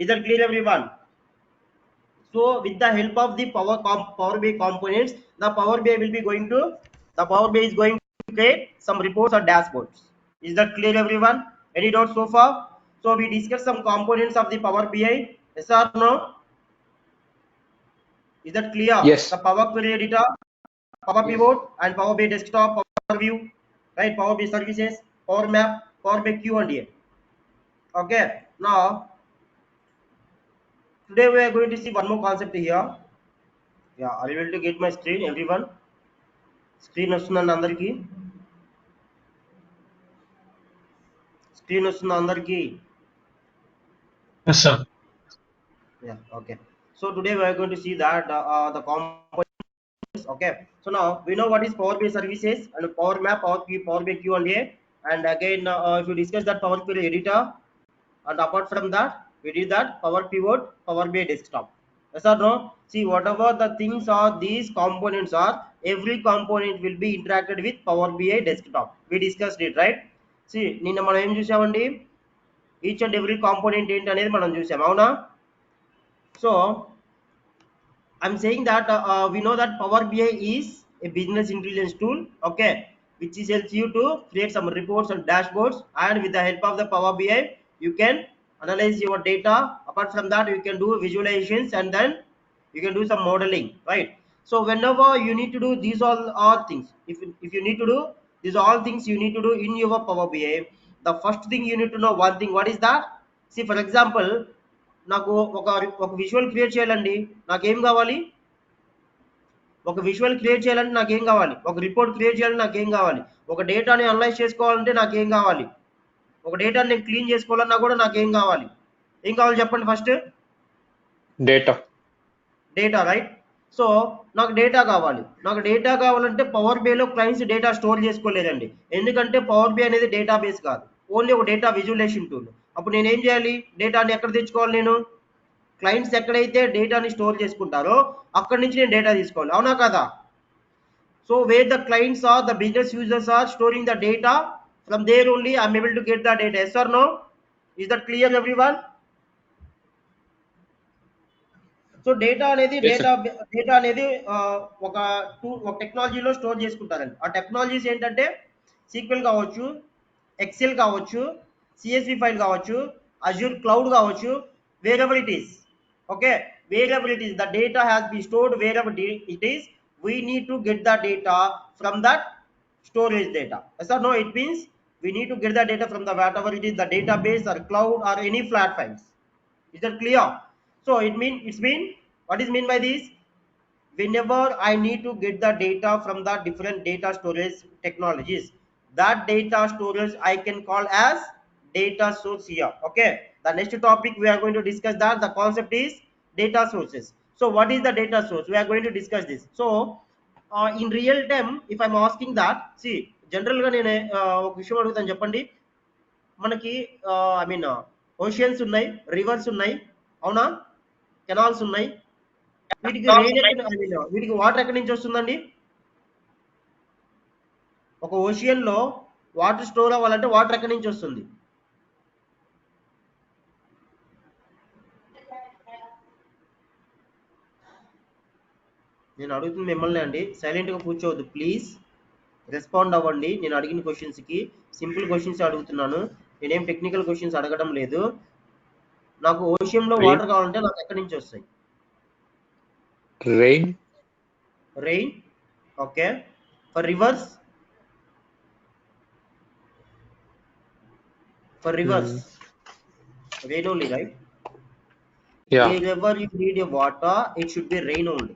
Is that clear, everyone? So with the help of the Power BI components, the Power BI is going to create some reports or dashboards. Is that clear, everyone? Any doubts so far? So we discussed some components of the Power BI. Yes or no? Is that clear? Yes. The Power Query Editor, Power Pivot, and Power BI Desktop, Power View, right? Power BI Services, Power Map, Power BI Q&A. Okay. Now today we are going to see one more concept here. Yeah, are you able to get my screen, everyone? Screen వస్తుందండి అందరికి? Screen వస్తుందా అందరికి? Yes, sir. Yeah, okay. So today we are going to see that the components. Okay. So now we know what is Power BI services and Power Map, Power BI Q&A, and again if you discuss that Power Query Editor, and apart from that we did that Power Pivot, Power BI Desktop. Yes or no? See, whatever the things are, these components are, every component will be interacted with Power BI Desktop. We discussed it, right? See, నిన్న మనం ఏం చూసామండి? Each and every component ఏంటి అనేది మనం చూసాం, అవునా? So I'm saying that we know that Power BI is a business intelligence tool, okay, which is helps you to create some reports and dashboards, and with the help of the Power BI you can analyze your data. Apart from that you can do visualizations, and then you can do some modeling, right? So whenever you need to do these all things, if you need to do these all things, you need to do in your Power BI. The first thing you need to know one thing, what is that? See, for example, నాకు ఒక visual create చేయాలండి, నాకేం కావాలి? ఒక visual create చేయాలంటే నాకేం కావాలి? ఒక రిపోర్ట్ క్రియేట్ చేయాలంటే నాకేం కావాలి? ఒక డేటాని అనలైజ్ చేసుకోవాలంటే నాకేం కావాలి? ఒక డేటాని నేను క్లీన్ చేసుకోవాలన్నా కూడా నాకేం కావాలి? ఏం కావాలి చెప్పండి ఫస్ట్? Data, right? సో నాకు డేటా కావాలి. నాకు డేటా కావాలంటే పవర్ బిఐలో క్లయింట్స్ డేటా స్టోర్ చేసుకోలేదండి. ఎందుకంటే పవర్ బిఐ అనేది డేటాబేస్ కాదు, ఓన్లీ ఒక డేటా విజువలైజేషన్ టూల్. అప్పుడు నేను ఏం చేయాలి? డేటాని ఎక్కడ తెచ్చుకోవాలి? నేను క్లయింట్స్ ఎక్కడైతే డేటాని స్టోర్ చేసుకుంటారో అక్కడి నుంచి నేను డేటా తీసుకోవాలి, అవునా కదా? So where the clients are the business users are storing the data, from there only I'm able to get the data. Yes or no? Is that clear everyone? So data అనేది data అనేది ఒక టెక్నాలజీలో store చేసుకుంటారండి. ఆ technologies ఏంటంటే sequel కావచ్చు, XL కావచ్చు, CSV file కావచ్చు, అజూర్ క్లౌడ్ కావచ్చు, wherever it is. Okay, wherever it is, the data has been stored wherever it is, we need to get the data from that storage data. Yes or no? It means we need to get the data from the whatever it is, the database or cloud or any flat files. Is that clear? So it's mean, what is mean by this? Whenever I need to get the data from the different data storage technologies, that data storage I can call as data source here. Okay, the next topic we are going to discuss, that the concept is data sources. So what is the data source? We are going to discuss this. So in real time, if I'm asking that, see, general గా నేను ఒక విషయం అడుగుతాను, చెప్పండి. మనకి I mean oceans ఉన్నాయి, reverse ఉన్నాయి, అవునా? కెనాల్స్ ఉన్నాయి. వీటికి వీటికి వాటర్ ఎక్కడి నుంచి వస్తుందండి? ఒక ఓషియన్ లో వాటర్ స్టోర్ అవ్వాలంటే వాటర్ ఎక్కడి నుంచి వస్తుంది? నేను అడుగుతుంది మిమ్మల్ని అండి, సైలెంట్గా కూర్చోవద్దు ప్లీజ్, రెస్పాండ్ అవ్వండి. నేను అడిగిన క్వశ్చన్స్కి సింపుల్ క్వశ్చన్స్ అడుగుతున్నాను, నేనేం టెక్నికల్ క్వశ్చన్స్ అడగడం లేదు. నాకు ఓషియంలో వాటర్ కావాలంటే నాకు ఎక్కడి నుంచి వస్తాయి? Rain. Okay. For rivers? rain only, right? Yeah. Wherever you need a water, it should be rain only.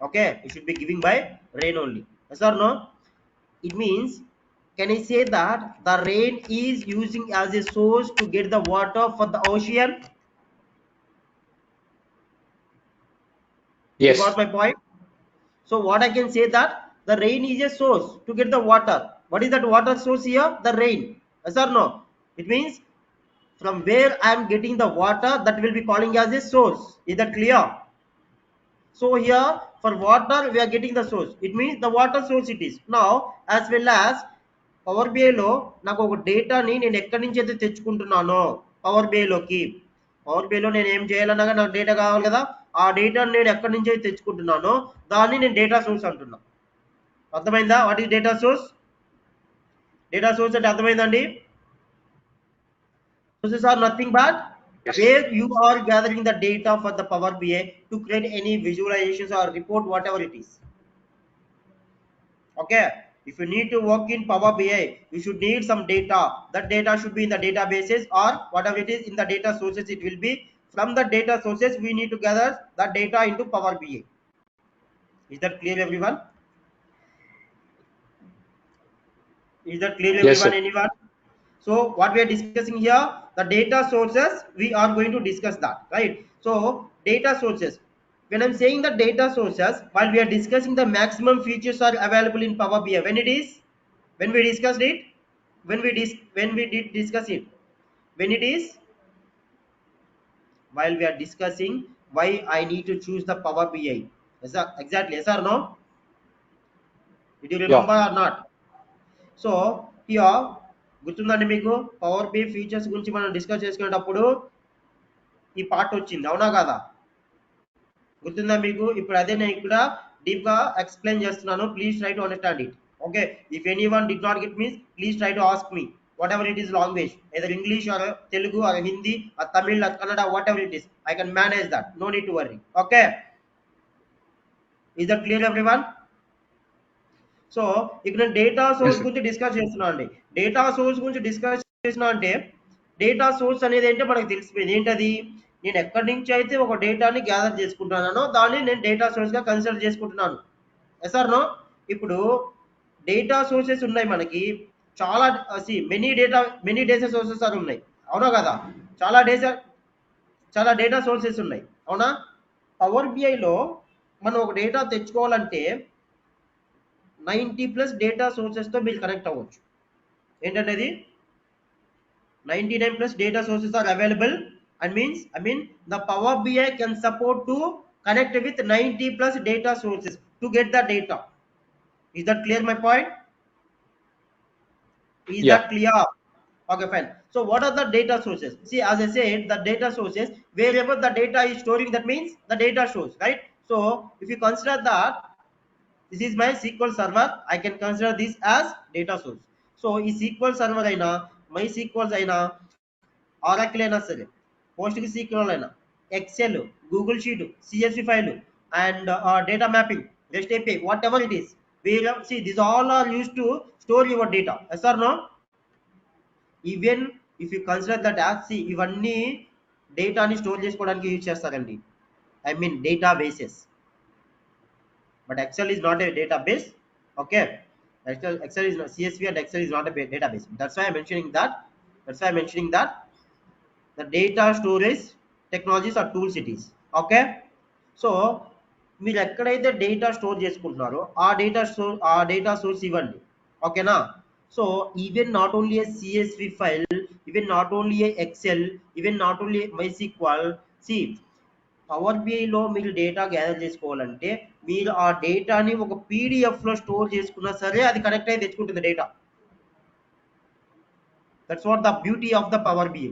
Okay, it should be giving by rain only. Yes or no? It means, can I say that the rain is using as a source to get the water for the ocean? Yes. You got my point? So what I can say, that the rain is a source to get the water. What is that water source here? The rain. Yes or no? It means from where I am getting the water, that will be calling as a source. Is that clear? So here for water we are getting the source, it means the water source it is. Now as well as power బిఐలో నాకు ఒక డేటాని నేను ఎక్కడి నుంచి అయితే తెచ్చుకుంటున్నానో power బిఐలోకి, power బిఐలో నేను ఏం చేయాలన్నా నాకు డేటా కావాలి కదా, ఆ డేటాను నేను ఎక్కడి నుంచి అయితే తెచ్చుకుంటున్నానో దాన్ని నేను డేటా సోర్స్ అంటున్నా. అర్థమైందా? What is data source? Data source అంటే అర్థమైందండి? Sources are nothing but Yes. where you are gathering the data for the Power BI to create any visualizations or report, whatever it is. Okay, if you need to work in Power BI, you should need some data. That data should be in the databases or whatever it is in the data sources. It will be from the data sources we need to gather the data into Power BI. Is that clear, everyone? Is that clear, Yes, everyone? sir. Anyone? So what we are discussing here, the data sources, we are going to discuss that, right? So data sources. When I'm saying the data sources, while we are discussing the maximum features are available in Power BI, when it is, when we discussed it, when we did discuss it, when it is, while we are discussing why I need to choose the Power BI. Yes, sir, exactly. Yes or no? Did you Yeah. remember or not? So here గుర్తుందండి మీకు power B features గురించి మనం discuss చేసుకునేటప్పుడు ఈ part వచ్చింది, అవునా కదా? గుర్తుందా మీకు? ఇప్పుడు అదే నేను ఇక్కడ డీప్ గా ఎక్స్ప్లెయిన్ చేస్తున్నాను. Please try to understand it. Okay, if any one did not get means please try to ask me whatever it is language, either English or Telugu or Hindi or Tamil or Kannada, whatever it is, I can manage that, no need to worry. Okay, is that clear everyone? So ఇక్కడ data Yes, source sir. గురించి discuss చేస్తున్నా అండి. Data source గురించి discuss చేసిన అంటే data source అనేది ఏంటో మనకు తెలిసిపోయింది. ఏంటది? నేను ఎక్కడి నుంచి అయితే ఒక డేటాని గ్యాదర్ చేసుకుంటున్నానో దాన్ని నేను డేటా సోర్స్ గా కన్సిడర్ చేసుకుంటున్నాను. Yes or no? ఇప్పుడు డేటా సోర్సెస్ ఉన్నాయి మనకి చాలా. మెనీ డేటా సోర్సెస్ అని ఉన్నాయి, అవునా కదా? చాలా డేటా చాలా డేటా సోర్సెస్ ఉన్నాయి, అవునా? పవర్ బిఐలో మనం ఒక డేటా తెచ్చుకోవాలంటే 90+ డేటా సోర్సెస్తో మీరు కనెక్ట్ అవ్వచ్చు. ఏంటంటే అది 99+ data sources are available, and means the Power BI can support to connect with 90+ data sources to get the data. Is that clear my point? Is Yeah. that clear? Okay, fine. So what are the data sources? See, as I said, the data sources, wherever the data is storing, that means the data source, right? So if you consider that this is my SQL server, I can consider this as data source. So ఈ SQL server అయినా MySQL అయినా Oracle అయినా సరే, post SQL అయినా, Excel, Google sheet, CSV file, and data mapping, REST API, whatever it is, see these all are used to store your data. Yes or no? Even if you consider that as, see ఇవన్నీ డేటాని store చేసుకోవడానికి use చేస్తారండి, I mean databases. But Excel is not a database. Okay, excel is not, CSV and excel is not a database. That's why I'm mentioning that the data storage technologies or tools it is. Okay, so మీరు ఎక్కడైతే data store చేసుకుంటున్నారో ఆ data source ఇవ్వండి. ఓకేనా? So even not only a CSV file, even not only a Excel, even not only MySQL. సి power బిఐలో మీరు data gather చేసుకోవాలంటే మీరు ఆ డేటాని ఒక పీడిఎఫ్లో స్టోర్ చేసుకున్నా సరే అది కనెక్ట్ అయి తెచ్చుకుంటుంది data. That's what the beauty of the power BI.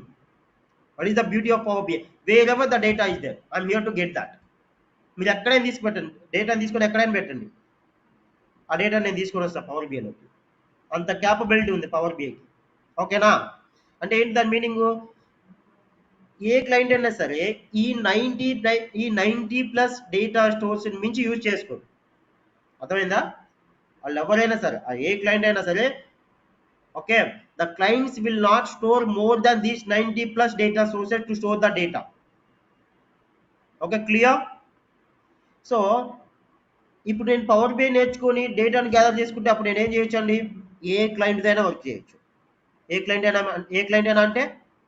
What is the beauty of power BI? Wherever the data is there, I'm here to get that. మీరు ఎక్కడైనా తీసి పెట్టండి, డేటాని తీసుకొని ఎక్కడైనా పెట్టండి, ఆ డేటా నేను తీసుకొని వస్తాను పవర్ బిఐలోకి. అంత క్యాపబిలిటీ ఉంది పవర్ బిఐకి. ఓకేనా? అంటే ఏంటి దాని మీనింగ్? ఏ క్లయింట్ అయినా సరే ఈ 90+ డేటా స్టోర్స్ మించి యూజ్ చేసుకోరు. అర్థమైందా? వాళ్ళు ఎవరైనా సరే, ఆ ఏ క్లయింట్ అయినా సరే, okay, the clients will not store more than these 90+ data sources to store the data. Okay, clear? So ఇప్పుడు నేను పవర్ బిఐ నేర్చుకొని డేటాను గ్యాదర్ చేసుకుంటే అప్పుడు నేను ఏం చేయొచ్చు అండి? ఏ క్లయింట్ అయినా వర్క్ చేయొచ్చు. ఏ క్లయింట్ అయినా అంటే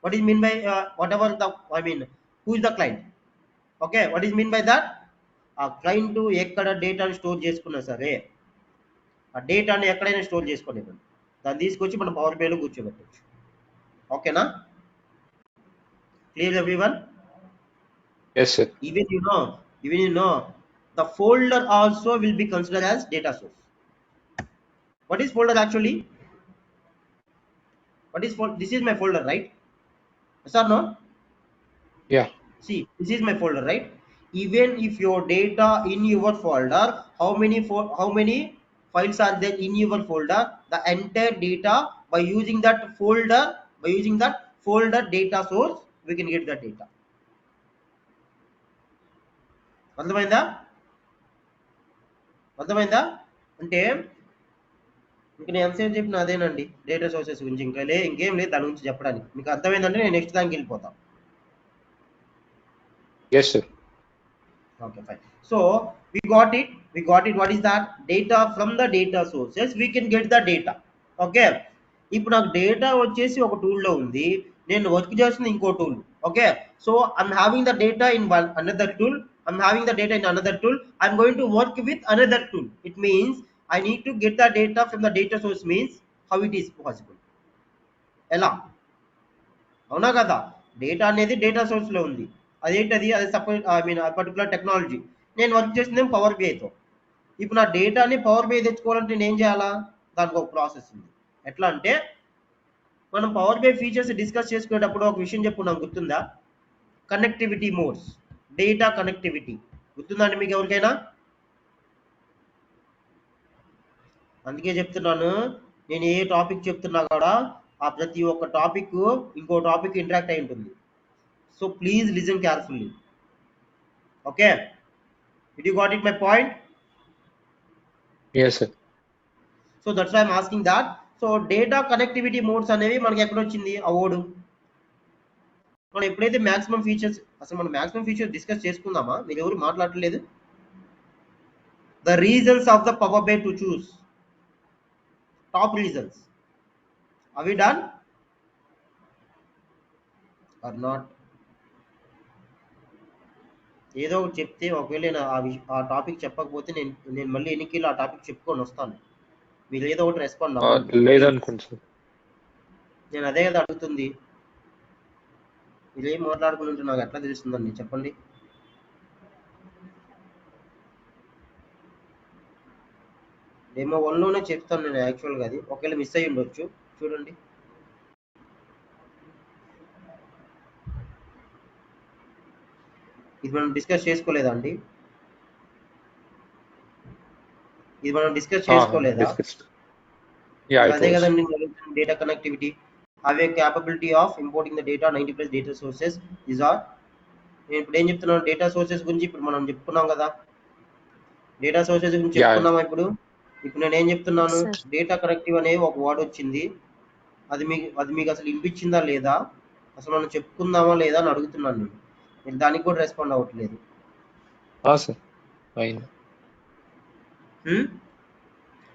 what is mean by what ever the, I mean who is the client? Okay, what is mean by that? ఆ క్లయింట్ ఎక్కడ డేటాను స్టోర్ చేసుకున్నా సరే, ఆ డేటాను ఎక్కడైనా స్టోర్ చేసుకోనివ్వండి, దాన్ని తీసుకొచ్చి మనం పవర్ బిఐలో కూర్చోబెట్టచ్చు. ఓకేనా? Clear everyone? Yes, sir. Even you know, the folder also will be considered as data source. What is folder actually? This is my folder, right? Yes or no? Yeah. See, this is my folder, right? Even if your data in your folder, how many files are there in your folder? The entire data, by using that folder data source, we can get the data. అర్థమైందా? అర్థమైందా? అంటే ఇంక నేను ఎంతసేపు చెప్పిన అదేనండి, data sources గురించి. ఇంకేం లేదు దాని గురించి చెప్పడానికి. మీకు అర్థమైందంటే నేను నెక్స్ట్ దానికి వెళ్ళిపోతాను. Yes, sir. Okay, fine. So we got it. What is that? Data from the data sources. We can get the data. Okay. ఇప్పుడు నాకు డేటా వచ్చేసి ఒక టూల్లో ఉంది, నేను వర్క్ చేస్తుంది ఇంకో tool. Okay, so I'm having the data in one another tool, I'm having the data in another tool, I'm going to work with another tool. It means I need to get the data from the data source. Means how it is possible? ఎలా? అవునా కదా? Data అనేది data source లో ఉంది. అదేంటది? అది suppose particular technology. నేను work చేసింది పవర్ బిఐతో. ఇప్పుడు నా డేటాని పవర్ బిఐ తెచ్చుకోవాలంటే నేను ఏం చేయాలా? దానికి ఒక ప్రాసెస్ ఉంది. ఎట్లా అంటే, మనం పవర్ బిఐ ఫీచర్స్ డిస్కస్ చేసుకునేటప్పుడు ఒక విషయం చెప్పుకున్నాం, గుర్తుందా? Connectivity modes, data connectivity. గుర్తుందండి మీకు ఎవరికైనా? అందుకే చెప్తున్నాను, నేను ఏ టాపిక్ చెప్తున్నా కూడా ఆ ప్రతి ఒక్క టాపిక్ ఇంకో టాపిక్ ఇంటరాక్ట్ అయి ఉంటుంది. So please listen carefully. Okay, did you got it my point? Yes, sir. So that's why I'm asking that. So data connectivity modes అనేవి మనకి ఎక్కడ వచ్చింది ఆ ఓడు? మనం ఎప్పుడైతే మాక్సిమం ఫీచర్స్, అసలు మనం మాక్సిమం ఫీచర్స్ డిస్కస్ చేసుకుందామా? మీరు ఎవరు మాట్లాడలేదు. The reasons of the power by to choose, top reasons, అవి డన్ ఆర్ నాట్? ఏదో ఒకటి చెప్తే, ఒకవేళ నేను ఆ టాపిక్ చెప్పకపోతే నేను మళ్ళీ ఎన్నికలు ఆ టాపిక్ చెప్పుకొని వస్తాను. మీరు ఏదో ఒకటి రెస్పాండ్ అవ్వండి. లేదనుకోండి సార్. నేను అదే కదా అడుగుతుంది. మీరు ఏం మాట్లాడుకుంటుంటే నాకు ఎట్లా తెలుస్తుందండి, చెప్పండి. డెమో 1లోనే చెప్తాను నేను యాక్చువల్గా. అది ఒకవేళ మిస్ అయ్యి ఉండొచ్చు, చూడండి. ఇది మనం డిస్కస్ చేసుకోలేదా అండి? ఇది మనం డిస్కస్ చేసుకోలేదా? అదే కదండి డేటా కనెక్టివిటీ. అవే capability of importing the data 90+ data sources. These are, నేను ఇప్పుడు ఏం చెప్తున్నాను, డేటా సోర్సెస్ గురించి ఇప్పుడు మనం చెప్పుకున్నాం కదా. డేటా సోర్సెస్ గురించి చెప్పుకున్నామా? ఇప్పుడు నేను ఏం చెప్తున్నాను, డేటా కనెక్టివ్ అనే ఒక వర్డ్ వచ్చింది. అది మీకు అసలు వినిపించిందా లేదా, అసలు మనం చెప్పుకుందామా లేదా అని అడుగుతున్నాను నేను. మీరు దానికి కూడా రెస్పాండ్ అవ్వట్లేదు.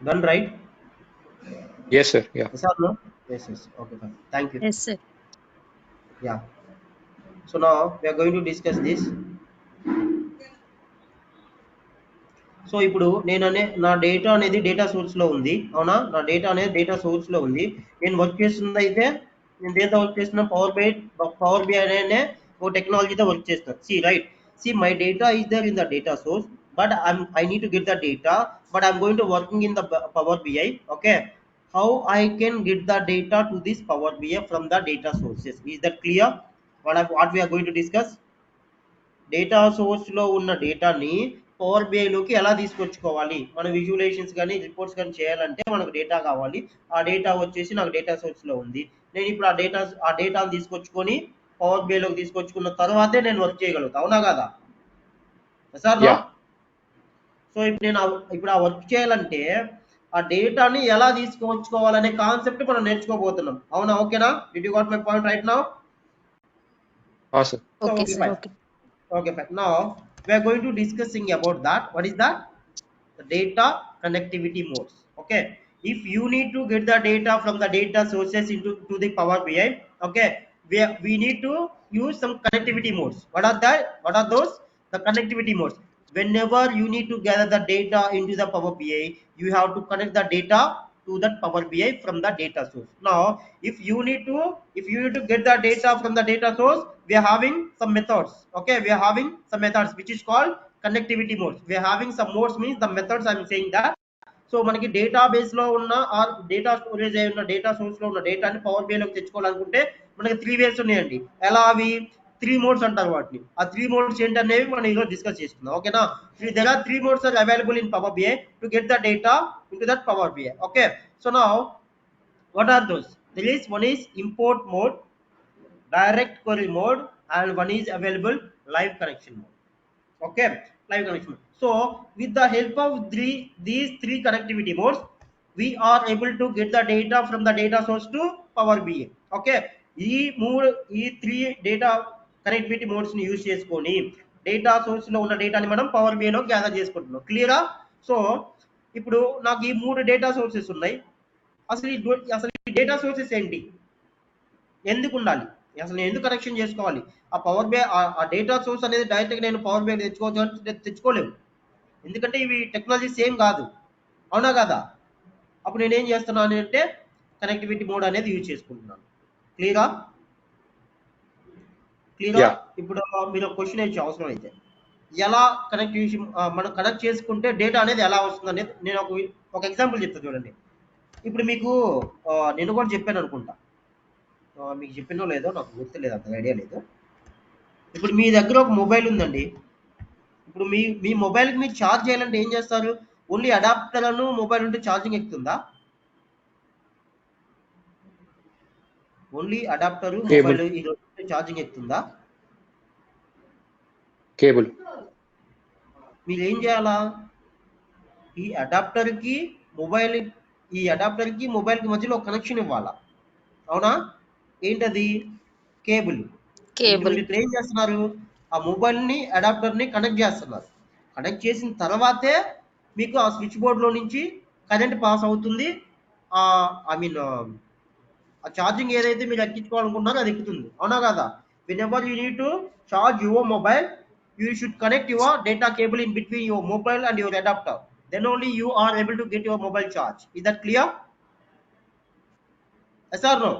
Done right? Yes, sir. Yeah. Yes or no? Yes. Okay, fine. Thank you. Yes, sir. Yeah. So now we are going to discuss this. So ఇప్పుడు నా డేటా అనేది డేటా సోర్స్ లో ఉంది, అవునా? నా డేటా అనేది డేటా సోర్స్ లో ఉంది. నేను వర్క్ చేస్తుంది అయితే, నేను దేంతో వర్క్ చేస్తున్నా? పవర్ బిఐ అనే ఓ టెక్నాలజీతో వర్క్ చేస్తున్నా. See right, see my data is there in the data source, but I need to get the data, but I'm going to working in the power BI. Okay, how I can get the data to this Power BI from the data sources. Is that clear? What we are going to discuss? Data source లో ఉన్న డేటాని power BI లోకి ఎలా తీసుకొచ్చుకోవాలి? మన visualisations కానీ reports కానీ చేయాలంటే మనకు డేటా కావాలి. ఆ డేటా వచ్చేసి నాకు డేటా సోర్స్ లో ఉంది. నేను ఇప్పుడు ఆ డేటాను తీసుకొచ్చుకొని పవర్ బిఐ లోకి తీసుకొచ్చుకున్న తర్వాతే నేను వర్క్ చేయగలుగుతా, అవునా కదా సార్? సో ఇప్పుడు ఆ వర్క్ చేయాలంటే ఆ డేటాని ఎలా తీసుకొచ్చుకోవాలనే కాన్సెప్ట్ మనం నేర్చుకోబోతున్నాం, అవునా? ఓకేనా? Did you got my point right now? Sir. Okay, sir. Okay, fine. Now we are going to discussing about that. What is that? The data connectivity modes. Okay, if you need to get the data from the data sources to the Power BI, okay, we need to use some connectivity modes. What are those? The connectivity modes. Whenever you need to gather the data into the Power BI, you have to connect the data to that Power BI from the data source. Now if you need to get the data from the data source, we are having some methods. Okay, we are having some methods which is called connectivity modes. We are having some modes, means the methods I am saying that. So మనకి database లో ఉన్న are data storage అయి ఉన్న data source లో ఉన్న డేటాని power BI లోకి తెచ్చుకోవాలనుకుంటే మనకి 3 వేస్ ఉన్నాయండి. ఎలా అవి? 3 modes అంటారు వాటిని. ఆ 3 modes ఏంటనేవి మనం ఈరోజు డిస్కస్ చేసుకుందాం. ఓకేనా? There are 3 modes are available in Power BI to get the data into that Power BI. Okay. So now what are those? There is one is import mode, direct query mode, and one is available live connection mode. Okay, live connection mode. So with the help of these three connectivity modes, we are able to get the data from the data source to Power BI. Okay, ఈ three data connectivity modes ని use చేసుకొని data source లో ఉన్న డేటాని మనం power BI లో gather చేసుకుంటున్నాం. క్లియరా? సో ఇప్పుడు నాకు ఈ 3 డేటా సోర్సెస్ ఉన్నాయి. అసలు ఈ డేటా సోర్సెస్ ఏంటి, ఎందుకు ఉండాలి, అసలు నేను ఎందుకు కనెక్షన్ చేసుకోవాలి? ఆ పవర్ బై ఆ డేటా సోర్స్ అనేది డైరెక్ట్గా నేను పవర్ బై తెచ్చుకోవచ్చు అంటే తెచ్చుకోలేము, ఎందుకంటే ఇవి టెక్నాలజీ సేమ్ కాదు. అవునా కదా? అప్పుడు నేను ఏం చేస్తున్నాను అంటే కనెక్టివిటీ మోడ్ అనేది యూజ్ చేసుకుంటున్నాను. క్లియరా? Yeah. ఇప్పుడు మీరు క్వశ్చన్ వేయచ్చు అవసరం అయితే, ఎలా కనెక్టివిటీ మనం కనెక్ట్ చేసుకుంటే డేటా అనేది ఎలా వస్తుంది అనేది నేను ఒక ఎగ్జాంపుల్ చెప్తాను చూడండి. ఇప్పుడు మీకు నేను కూడా చెప్పాను అనుకుంటా, మీకు చెప్పినో లేదో నాకు గుర్తులేదు, అంత ఐడియా లేదు. ఇప్పుడు మీ దగ్గర ఒక మొబైల్ ఉందండి. ఇప్పుడు మీ మొబైల్కి మీరు ఛార్జ్ చేయాలంటే ఏం చేస్తారు? ఓన్లీ అడాప్టర్ అను మొబైల్ ఉంటే ఛార్జింగ్ ఎక్కుతుందా? Only adapter Cable. మొబైల్ ఈ రెండు ఛార్జింగ్ ఎక్కుతుందా? Cable. మీరు ఏం చేయాలా? ఈ అడాప్టర్ కి మొబైల్ కి మధ్యలో కనెక్షన్ ఇవ్వాలా. అవునా? ఏంటది? కేబుల్. ఇప్పుడు కేబుల్. మీరు ఇక్కడ ఏం చేస్తున్నారు? ఆ మొబైల్ ని అడాప్టర్ ని కనెక్ట్ చేస్తున్నారు. కనెక్ట్ చేసిన తర్వాతే మీకు ఆ స్విచ్ బోర్డ్ లో నుంచి కరెంట్ పాస్ అవుతుంది. ఐ మీన్ ఆ ఛార్జింగ్ ఏదైతే మీరు ఎక్కించుకోవాలనుకుంటున్నారో అది ఎక్కుతుంది. అవునా కదా? whenever you need to charge your mobile, you should connect your data cable in between your mobile and your adapter, then only you are able to get your mobile charge. Is that clear? Yes or no?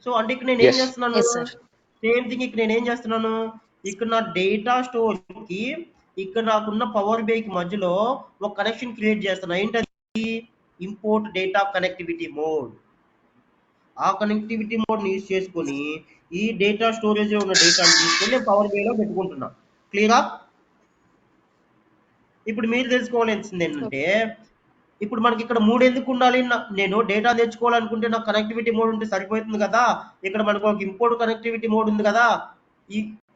So అంటే ఇక్కడ నేను ఏం Yes. చేస్తున్నాను? Yes, sir. Same thing ఇక్కడ నేను ఏం చేస్తున్నాను, ఇక్కడ నా డేటా స్టోర్ కి ఇక్కడ నాకున్న పవర్ బై కి మధ్యలో ఒక కనెక్షన్ క్రియేట్ చేస్తున్నా. ఏంటది? Import data connectivity mode. ఆ కనెక్టివిటీ మోడ్ ని యూజ్ చేసుకొని ఈ డేటా స్టోరేజ్ లో ఉన్న డేటాని తీసుకొని నేను పవర్ బై లో పెట్టుకుంటున్నా. క్లియరా? ఇప్పుడు మీరు తెలుసుకోవాల్సింది ఏంటంటే, ఇప్పుడు మనకి ఇక్కడ 3 ఎందుకు ఉండాలి? నేను డేటా తెచ్చుకోవాలనుకుంటే నాకు కనెక్టివిటీ మోడ్ ఉంటే సరిపోతుంది కదా. ఇక్కడ మనకు ఒక ఇంపోర్ట్ కనెక్టివిటీ మోడ్ ఉంది కదా,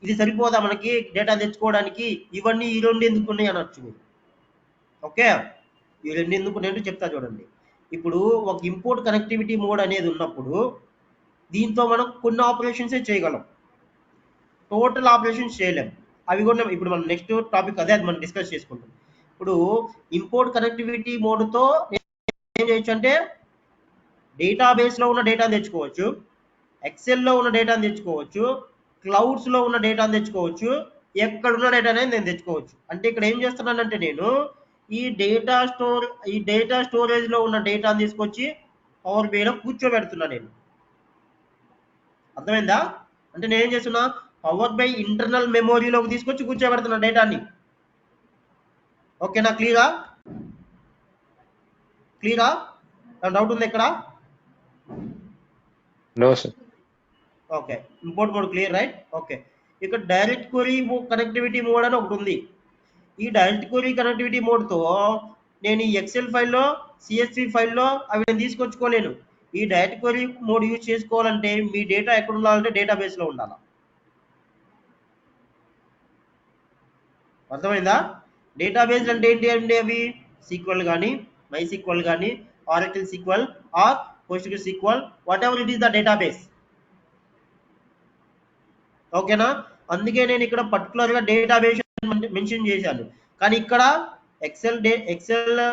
ఇది సరిపోదా మనకి డేటా తెచ్చుకోవడానికి? ఇవన్నీ ఈ రెండు ఎందుకు ఉన్నాయి అనొచ్చు మీరు. ఓకే, ఈ రెండు ఎందుకు ఉన్నాయంటే చెప్తా చూడండి. ఇప్పుడు ఒక ఇంపోర్ట్ కనెక్టివిటీ మోడ్ అనేది ఉన్నప్పుడు దీంతో మనం కొన్ని ఆపరేషన్సే చేయగలం, టోటల్ ఆపరేషన్స్ చేయలేం. అవి కూడా ఇప్పుడు మనం నెక్స్ట్ టాపిక్ అదే, అది మనం డిస్కస్ చేసుకుంటాం. ఇప్పుడు ఇంపోర్ట్ కనెక్టివిటీ మోడ్తో ఏం చేయొచ్చు అంటే డేటాబేస్లో ఉన్న డేటాను తెచ్చుకోవచ్చు, ఎక్సెల్లో ఉన్న డేటాను తెచ్చుకోవచ్చు, క్లౌడ్స్లో ఉన్న డేటాను తెచ్చుకోవచ్చు, ఎక్కడున్న డేటా అనేది నేను తెచ్చుకోవచ్చు. అంటే ఇక్కడ ఏం చేస్తున్నానంటే నేను ఈ డేటా స్టోరేజ్లో ఉన్న డేటాను తీసుకొచ్చి పవర్ బైలో కూర్చోబెడుతున్నా నేను. అర్థమైందా? అంటే నేను ఏం చేస్తున్నా, పవర్ బై ఇంటర్నల్ మెమొరీలోకి తీసుకొచ్చి కూర్చోబెడుతున్నా డేటాని. ఓకేనా? క్లియరా? డౌట్ ఉంది ఇక్కడ? No, sir. Okay, import mode clear, right? Okay, ఇక్కడ డైరెక్ట్ క్వరీ కనెక్టివిటీ మోడ్ అని ఒకటి ఉంది. ఈ డైరెక్ట్ క్వరీ కనెక్టివిటీ మోడ్తో నేను ఈ ఎక్సెల్ ఫైల్లో, సిఎస్వి ఫైల్లో అవి నేను తీసుకొచ్చుకోలేను. ఈ డైరెక్ట్ క్వరీ మోడ్ యూజ్ చేసుకోవాలంటే మీ డేటా ఎక్కడ ఉండాలంటే డేటాబేస్లో ఉండాలి. అర్థమైందా? డేటాబేస్ అంటే ఏంటి అంటే అవి సీక్వెల్ కానీ, మై సీక్వెల్ కానీ, Oracle SQL or Postgres SQL, whatever it is the database. ఓకేనా? అందుకే నేను ఇక్కడ పర్టికులర్గా డేటాబేస్ మెన్షన్ చేశాను, కానీ ఇక్కడ ఎక్సెల్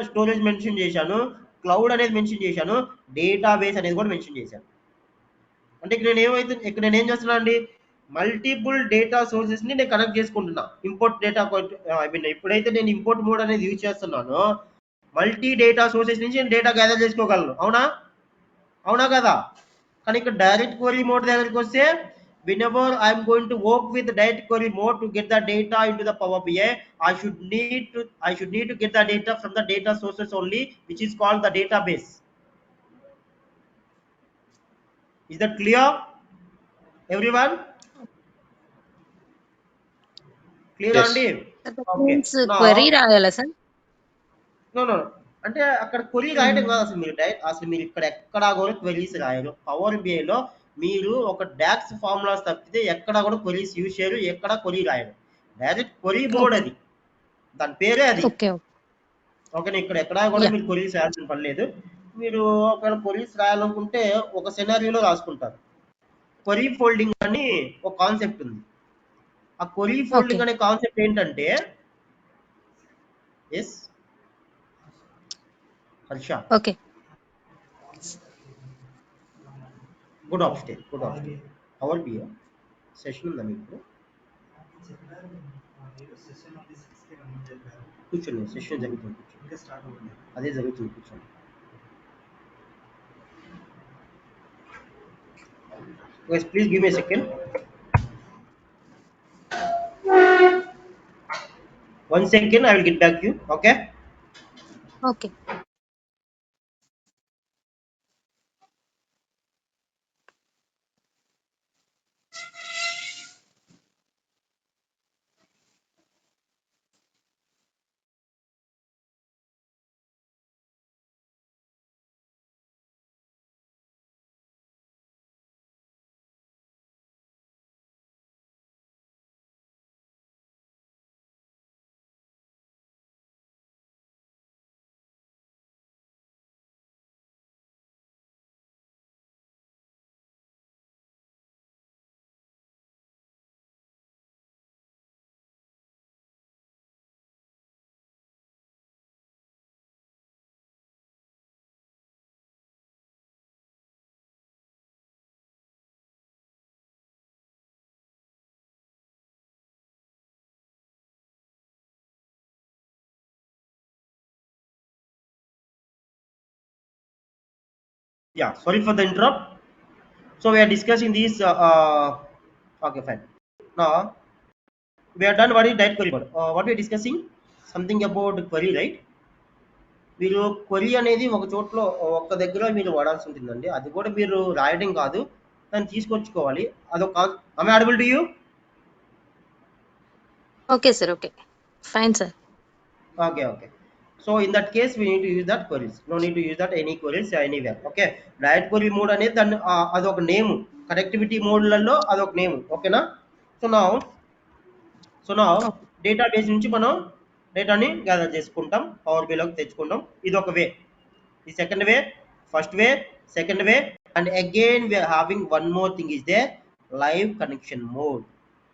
స్టోరేజ్ మెన్షన్ చేశాను, క్లౌడ్ అనేది మెన్షన్ చేశాను, డేటాబేస్ అనేది కూడా మెన్షన్ చేశాను. అంటే ఇక్కడ నేను ఏం చేస్తున్నాను అండి, మల్టిపుల్ డేటా సోర్సెస్ ని నేను కనెక్ట్ చేసుకుంటున్నా. ఇంపోర్ట్ డేటా ఎప్పుడైతే నేను ఇంపోర్ట్ మోడ్ అనేది యూజ్ చేస్తున్నానో మల్టీ డేటా సోర్సెస్ నుంచి నేను డేటా గ్యాదర్ చేసుకోగలను. అవునా కదా? కానీ ఇక్కడ డైరెక్ట్ క్వరీ మోడ్ దగ్గరికి వస్తే, whenever I am going to work with direct query mode to get the data into the Power BI, I should need to get the data from the data sources only, which is called the database. Is that clear, everyone? Clear Yes. అండి? Okay. Means నా query రాయాలా sir? No no అంటే అక్కడ query రాయడం కాదు అసలు మీరు అసలు మీరు ఇక్కడ ఎక్కడా కూడా క్వరీస్ రాయరు. పవర్ బిఐలో మీరు ఒక డాక్స్ ఫార్ములాస్ తప్పితే ఎక్కడా కూడా క్వరీస్ యూజ్ చేయరు, ఎక్కడా క్వరీ రాయరు. డైరెక్ట్ క్వరీ బోర్డ్ అది, దాని పేరే అది. ఓకే ఓకే, ఇక్కడ ఎక్కడా కూడా Yeah. మీరు క్వరీస్ రాయాల్సిన పని లేదు. మీరు ఒకవేళ క్వరీస్ రాయాలనుకుంటే ఒక సినారియోలో రాసుకుంటారు. క్వరీ ఫోల్డింగ్ అని ఒక కాన్సెప్ట్ ఉంది. ఆ క్వరీ ఫోల్డింగ్ అనే కాన్సెప్ట్ ఏంటంటే yes Harsha okay good afternoon, good afternoon. Power BI session ఉందా మీకు? కూర్చోండి, సెషన్ జరుగుతుంది, కూర్చోండి. అదే జరుగుతుంది, కూర్చోండి. Guys, please give me a second. 1 second, I will get back to you. Okay. Okay Yeah, sorry for the interrupt. So we are discussing this. Okay, fine. Now we are done. What is diet query? What we are discussing? Something about query, right? మీరు query అనేది ఒక చోట్లో ఒక్క దగ్గర మీరు వాడాల్సి ఉంటుందండి. అది కూడా మీరు రాయడం కాదు, దాన్ని తీసుకొచ్చుకోవాలి. అదొక am I audible to you? Okay sir okay fine sir. Okay, okay. So in that case, we need to use that queries. No need to use that any queries anywhere. Okay. Diet query mode అనేది దాన్ని అదొక name, connectivity మోడ్లలో అదొక name. ఓకేనా? So నా database నుంచి మనం డేటాని gather చేసుకుంటాం, పవర్ బిలోకి తెచ్చుకుంటాం. ఇది ఒక వే. The second way, first way, second way, and again we are having one more thing is there, live connection mode.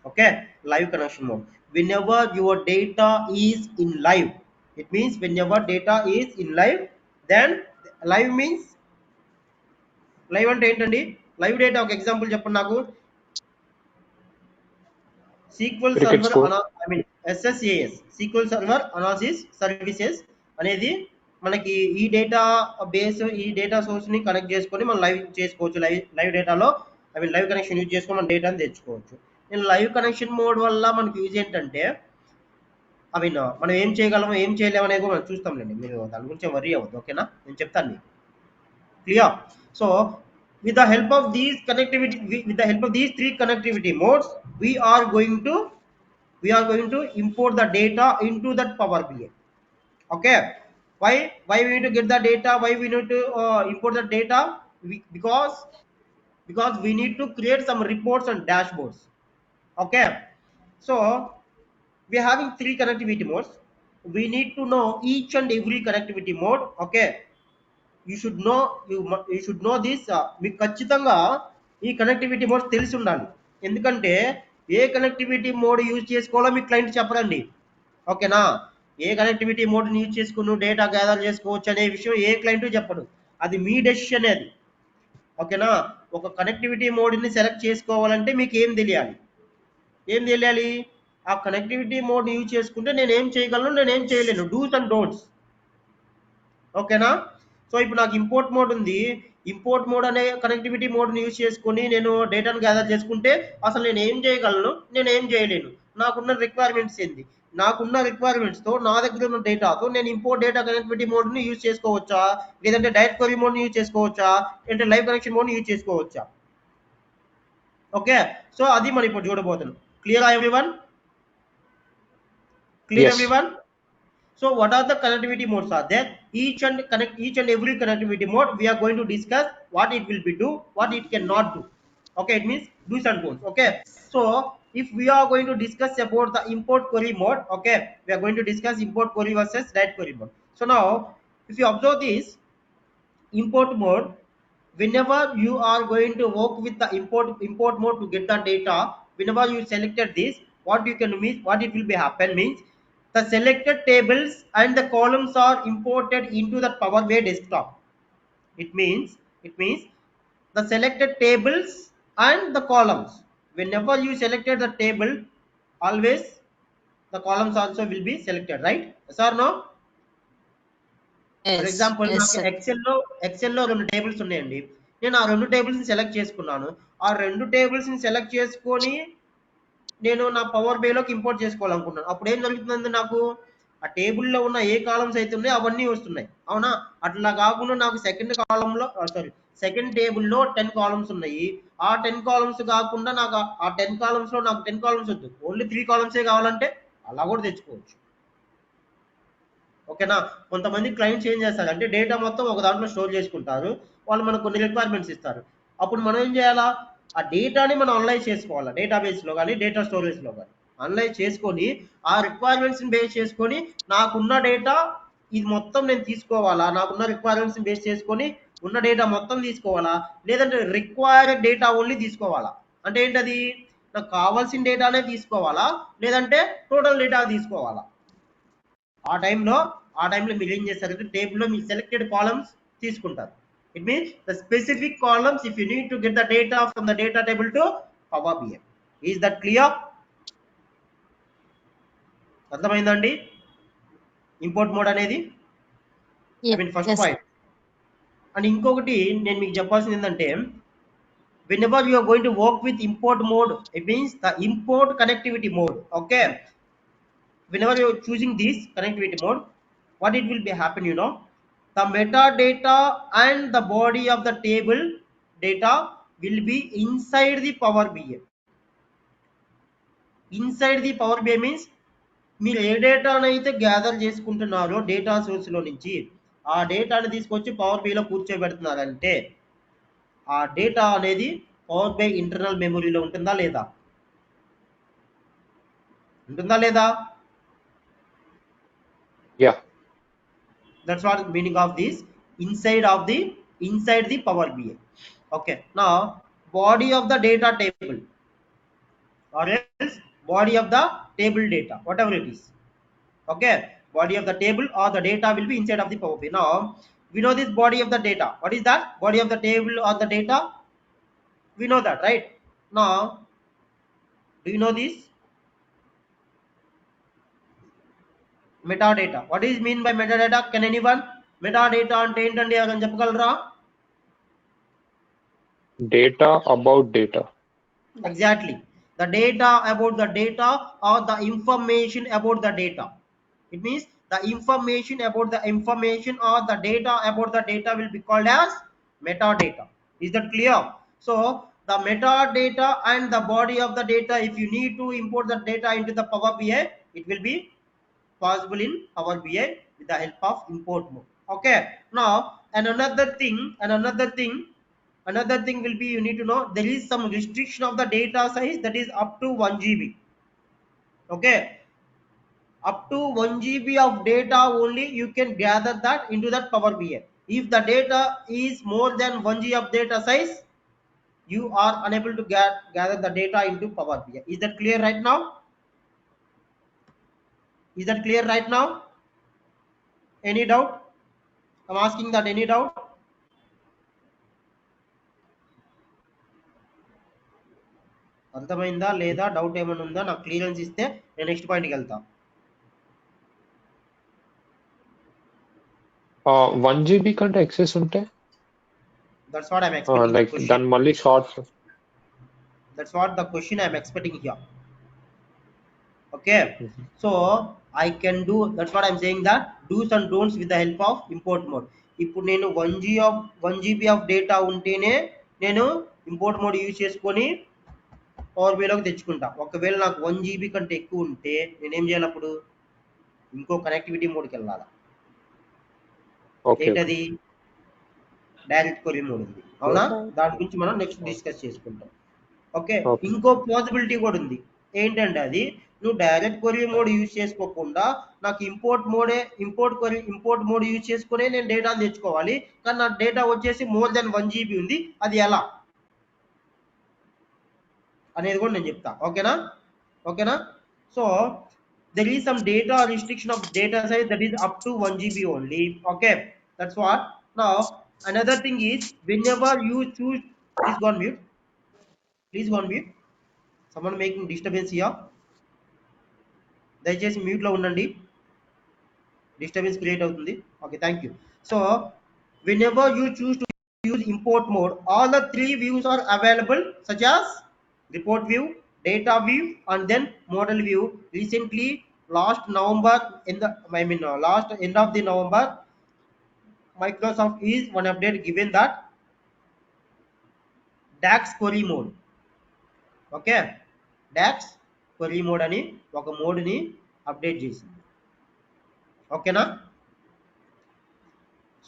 Okay, live connection mode. Whenever your data is in live, it means whenever data is in live, then live means live అంటే ఏంటండి? Live data ఒక example చెప్పండి నాకు. SQL Cricket server score. I mean SSAS, SQL server analysis services అనేది మనకి ఈ data base, ఈ data source ని కనెక్ట్ చేసుకొని మనం లైవ్ చేసుకోవచ్చు. లైవ్ డేటాలో I mean live connection use చేసుకొని మనం డేటాని తెచ్చుకోవచ్చు. నేను లైవ్ కనెక్షన్ మోడ్ వల్ల మనకి యూజ్ ఏంటంటే ఐ మీన్ మనం ఏం చేయగలం, ఏం చేయలేము అనేది మనం చూస్తాంలేండి. మీరు దాని గురించి వరీ అవ్వద్దు. ఓకేనా? నేను చెప్తాను మీకు. Clear? So with the help of these connectivity, with the help of these three connectivity modes, we are going to import the data into that Power BI. Okay, why we need to get the data, why we need to import the data? Because we need to create some reports and dashboards. Okay, so we are having three connectivity modes. We need to know each and every connectivity mode. Okay, you should know this. మీకు ఖచ్చితంగా ఈ connectivity mode తెలిసి ఉండాలి. ఎందుకంటే ఏ connectivity mode use చేసుకోవాలో మీకు client చెప్పరండి. ఓకేనా? ఏ కనెక్టివిటీ మోడ్ని యూజ్ చేసుకుని డేటా గ్యాదర్ చేసుకోవచ్చు అనే విషయం ఏ క్లయింట్ చెప్పడు. అది మీ డెసిషన్ అది. ఓకేనా? ఒక కనెక్టివిటీ మోడ్ని సెలెక్ట్ చేసుకోవాలంటే మీకు ఏం తెలియాలి? ఆ కనెక్టివిటీ మోడ్ని యూజ్ చేసుకుంటే నేను ఏం చేయగలను, నేను ఏం చేయలేను, డూస్ అండ్ డోంట్స్. ఓకేనా? సో ఇప్పుడు నాకు ఇంపోర్ట్ మోడ్ ఉంది. ఇంపోర్ట్ మోడ్ అనే కనెక్టివిటీ మోడ్ని యూజ్ చేసుకొని నేను డేటాను గ్యాదర్ చేసుకుంటే అసలు నేను ఏం చేయగలను, నేను ఏం చేయలేను, నాకున్న రిక్వైర్మెంట్స్ ఏంది, నాకున్న రిక్వైర్మెంట్స్తో నా దగ్గర ఉన్న డేటాతో నేను ఇంపోర్ట్ డేటా కనెక్టివిటీ మోడ్ని యూజ్ చేసుకోవచ్చా, లేదంటే డైరెక్ట్ క్వరీ మోడ్ని యూజ్ చేసుకోవచ్చా, లేదంటే లైవ్ కనెక్షన్ మోడ్ని యూజ్ చేసుకోవచ్చా? ఓకే, సో అది మనం ఇప్పుడు చూడబోతున్నాం. Clear everyone? Clear, Yes. everyone? So what are the connectivity modes are there? Each and every connectivity mode we are going to discuss what it will be do, what it cannot do. Okay, it means do's and don'ts. Okay, so if we are going to discuss about the import query mode, okay, we are going to discuss import query versus direct query mode. So now if you observe this import mode, whenever you are going to work with the import mode to get the data, whenever you selected this, what you can mean, what it will be happen means the selected tables and the columns are imported into the Power BI desktop. It means the selected tables and the columns, whenever you selected the table, always the columns also will be selected, right? Yes or no? For Yes. Example Yes, నాకు sir. ఎక్సెల్లో 2 tables ఉన్నాయండి. నేను ఆ 2 టేబుల్స్‌ని select చేసుకున్నాను. ఆ 2 టేబుల్స్‌ని select చేసుకొని నేను నా power బైలోకి import చేసుకోవాలనుకున్నాను. అప్పుడు ఏం జరుగుతుందండి నాకు? ఆ టేబుల్‌లో ఉన్న ఏ కాలమ్స్ అయితే ఉన్నాయో అవన్నీ వస్తున్నాయి. అవునా? అట్లా కాకుండా నాకు సెకండ్ టేబుల్‌లో 10 కాలమ్స్ ఉన్నాయి. ఆ 10 కాలమ్స్ కాకుండా నాకు ఆ 10 కాలమ్స్‌లో నాకు 10 కాలమ్స్ వద్దు. ఓన్లీ 3 కాలమ్సే కావాలంటే అలా కూడా తెచ్చుకోవచ్చు. ఓకేనా? కొంతమంది క్లయింట్స్ ఏం చేస్తారంటే డేటా మొత్తం ఒక దాంట్లో స్టోర్ చేసుకుంటారు. వాళ్ళు మనకు కొన్ని రిక్వైర్మెంట్స్ ఇస్తారు. అప్పుడు మనం ఏం చేయాలా? ఆ డేటాని మనం అనలైజ్ చేసుకోవాలా. డేటాబేస్‌లో గాని, డేటా స్టోరేజ్‌లో గాని. అనలైజ్ చేసుకొని ఆ రిక్వైర్మెంట్స్‌ని బేస్ చేసుకొని నాకున్న డేటా ఇది మొత్తం నేను తీసుకోవాలా? నాకున్న రిక్వైర్మెంట్స్‌ని బేస్ చేసుకొని ఉన్న డేటా మొత్తం తీసుకోవాలా? లేదంటే రిక్వైర్డ్ డేటా ఓన్లీ తీసుకోవాలా? అంటే ఏంటది? నాకు కావాల్సిన డేటానే తీసుకోవాలా? లేదంటే టోటల్ డేటా తీసుకోవాలా? ఆ టైంలో మీరు ఏం చేస్తారంటే టేబుల్లో మీ సెలెక్టెడ్ కాలమ్స్ తీసుకుంటారు. It means the specific columns if you need to get the data from the data table to Power BI. Is that clear? అర్థమైందండి ఇంపోర్ట్ మోడ్ అనేది? I mean first Yes, sir. Point. And ఇంకొకటి నేను మీకు చెప్పాల్సింది ఏంటంటే whenever you are going to work with import mode, it means the import connectivity mode. Okay, whenever you're choosing this connectivity mode, what it will be happen, the metadata and the body of the table data will be inside the Power BI. Inside the Power BI means మీరు ఏ డేటాను అయితే gather చేసుకుంటున్నారో data సోర్స్లో నుంచి ఆ డేటాను తీసుకొచ్చి power below కూర్చోబెడుతున్నారంటే ఆ data అనేది పవర్ బై ఇంటర్నల్ మెమొరీలో ఉంటుందా లేదా? ఉంటుందా లేదా? Yeah. That's what meaning of this inside the Power BI. Okay, now body of the data table or else body of the table data, whatever it is. Okay, body of the table or the data will be inside of the Power BI. Now we know this body of the data. What is that? Body of the table or the data? We know that, right? Now do you know this? Metadata. What is mean by metadata? Can anyone? Metadata అంటే ఏంటండి ఎవరైనా చెప్పగలరా? Data about data. Exactly, the data about the data or the information about the data. It means the information about the information or the data about the data will be called as metadata. Is that clear? So the metadata and the body of the data, if you need to import the data into the Power BI, it will be possible in Power BI with the help of import mode. Okay, now and another thing will be, you need to know there is some restriction of the data size that is up to 1 GB. Okay, up to 1 GB of data only you can gather that into that Power BI. If the data is more than 1 GB of data size, you are unable to gather the data into Power BI. Is that clear right now? Is that clear right now? Any doubt? I'm asking that, any doubt? అర్థమైందా లేదా? Doubt ఏమైనా ఉందా? నాకు clearance ఇస్తే నేను next పాయింట్కి వెళ్తా. 1 GB కంటే ఎక్సెస్ ఉంటే That's what I'm expecting. Like దాని మళ్ళీ shorts. That's what the question I'm expecting here. Okay, so I can do, that's what I'm saying, that do's and don'ts with the help of import mode. ఇప్పుడు నేను 1 GB of data ఉంటేనే నేను import mode use చేసుకొని power బిలోకి తెచ్చుకుంటా. ఒకవేళ నాకు 1 GB కంటే ఎక్కువ ఉంటే నేనేం చేయాలి? అప్పుడు ఇంకో కనెక్టివిటీ మోడ్కి వెళ్ళాలి. ఓకే. ఏంటది? డైరెక్ట్ కొరీ మోడ్ ఉంది, అవునా? Right. దాని గురించి మనం నెక్స్ట్ డిస్కస్ చేసుకుంటాం. Okay, okay. ఇంకో పాసిబిలిటీ కూడా ఉంది. ఏంటంటే అది నువ్వు డైరెక్ట్ కొరీ మోడ్ యూజ్ చేసుకోకుండా నాకు ఇంపోర్ట్ మోడ్ యూజ్ చేసుకునే నేను డేటా తెచ్చుకోవాలి, కానీ నా డేటా వచ్చేసి మోర్ దెన్ 1 GB ఉంది, అది ఎలా అనేది కూడా నేను చెప్తా. ఓకేనా? ఓకేనా? So there is some data restriction of data size that is up to 1 GB only. Okay, that's what. Now another thing is, whenever you choose, please go on mute, please go on mute, someone making disturbance here, దయచేసి mute లో ఉండండి, disturbance create అవుతుంది. Okay, thank you. So whenever you choose to use import mode, all the three views are available, such as report view, data view, and then model view. Recently, last November, last end of the November, Microsoft is one update given that DAX query mode. Okay, DAX query mode అని ఒక మోడ్ని update చేసింది. ఓకేనా?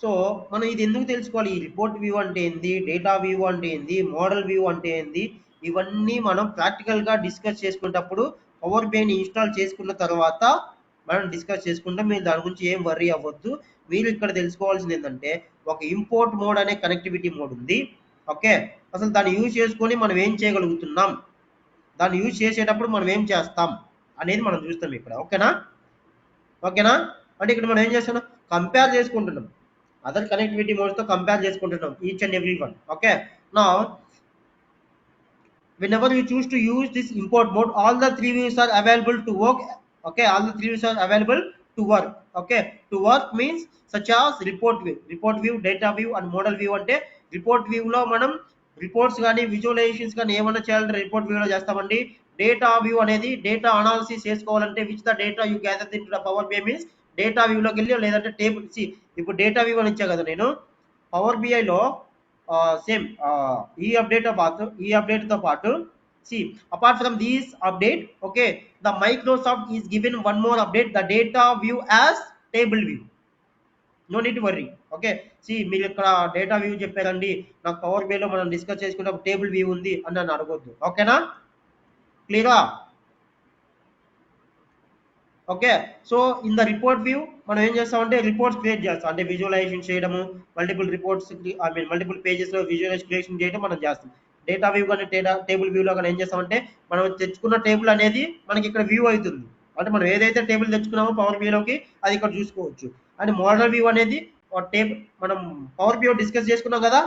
So మనం ఇది ఎందుకు తెలుసుకోవాలి? ఈ report view అంటే ఏంది, డేటా వ్యూ అంటే ఏంది, మోడల్ వ్యూ అంటే ఏంది, ఇవన్నీ మనం ప్రాక్టికల్గా డిస్కస్ చేసుకునేటప్పుడు పవర్ బిఐని ఇన్స్టాల్ చేసుకున్న తర్వాత మనం డిస్కస్ చేసుకుంటాం. మీరు దాని గురించి ఏం వర్రీ అవ్వద్దు. మీరు ఇక్కడ తెలుసుకోవాల్సింది ఏంటంటే, ఒక ఇంపోర్ట్ మోడ్ అనే కనెక్టివిటీ మోడ్ ఉంది. ఓకే, అసలు దాన్ని యూజ్ చేసుకొని మనం ఏం చేయగలుగుతున్నాం, దాన్ని యూజ్ చేసేటప్పుడు మనం ఏం చేస్తాం అనేది మనం చూస్తాం ఇక్కడ. ఓకేనా? ఓకేనా? అంటే ఇక్కడ మనం ఏం చేస్తున్నాం, కంపేర్ చేసుకుంటున్నాం, అదర్ కనెక్టివిటీ మోడ్స్ తో కంపేర్ చేసుకుంటున్నాం, each and every one. Okay, నా whenever you choose to use this import mode, all the three views are available to work. Okay, all the three views are available to work. Okay, to work means such as report view, data view and model view. అంటే report view లో మనం reports కానీ visualisations కానీ ఏమైనా చేయాలంటే report వ్యూలో చేస్తామండి. Data view అనేది డేటా అనాలిసిస్ చేసుకోవాలంటే which the data you gather into the power BI means data వ్యూలోకి వెళ్ళి, లేదంటే టేబుల్ ఇప్పుడు డేటా వ్యూ అని ఇచ్చా కదా నేను పవర్ బిఐలో, సేమ్ ఈ అప్డేట్ తో పాటు see apart from this update, okay, the Microsoft is given one more update, the data view as table view. No need to worry. Okay, మీరు ఇక్కడ డేటా వ్యూ చెప్పారండి, నాకు పవర్ బిఐలో మనం డిస్కస్ చేసుకుంటే table view ఉంది అని నన్ను అడగొద్దు. ఓకేనా? క్లియరా? Okay, so in the report view మనం ఏం చేస్తామంటే రిపోర్ట్స్ క్రియేట్ చేస్తాం, అంటే విజువలైజేషన్ చేయడము, మల్టిపుల్ రిపోర్ట్స్ మల్టిపుల్ పేజెస్ లో విజువలైజ్ క్రియేషన్ చేయడం మనం చేస్తాం. డేటా వ్యూ కానీ టేబుల్ వ్యూలో కానీ ఏం చేస్తామంటే మనం తెచ్చుకున్న టేబుల్ అనేది మనకి ఇక్కడ వ్యూ అవుతుంది, అంటే మనం ఏదైతే టేబుల్ తెచ్చుకున్నామో పవర్ బిఐలోకి అది ఇక్కడ చూసుకోవచ్చు. అండ్ మోడల్ వ్యూ అనేది టేబుల్ మనం పవర్ పివోట్ డిస్కస్ చేసుకున్నాం కదా,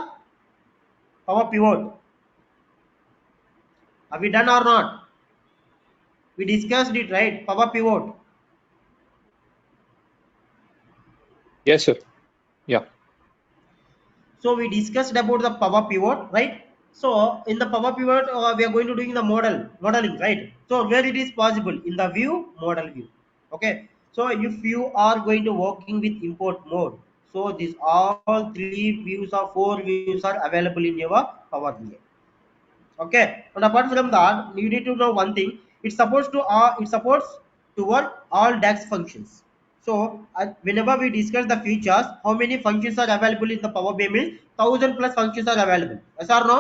power pivot, have we done or not? We discussed it, right? Power pivot. Yes, sir. Yeah. So we discussed about the power pivot, right? So in the power pivot, we are going to doing the modeling, right? So where it is possible in the view, model view. Okay, so if you are going to working with import mode, so these all three views or four views are available in your power BI. Okay, and apart from that you need to know one thing, it supports to work all DAX functions. So whenever we discuss the features, how many functions are available in the Power BI means 1000 plus functions are available. Yes or no?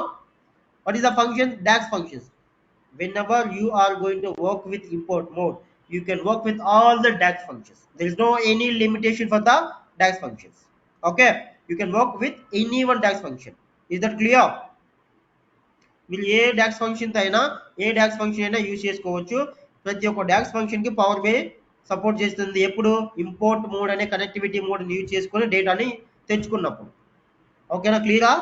What is the function? DAX functions. Whenever you are going to work with import mode, you can work with all the DAX functions. There is no any limitation for the DAX functions. Okay, you can work with any one DAX function. Is that clear? మీరు ఏ DAX function అయినా use చేసుకోవచ్చు. ప్రతి ఒక్క DAX function కి power BI support చేస్తుంది. ఎప్పుడు? Import mode అనే కనెక్టివిటీ మోడ్ యూజ్ చేసుకొని డేటాని తెచ్చుకున్నప్పుడు. ఓకేనా? క్లియరా?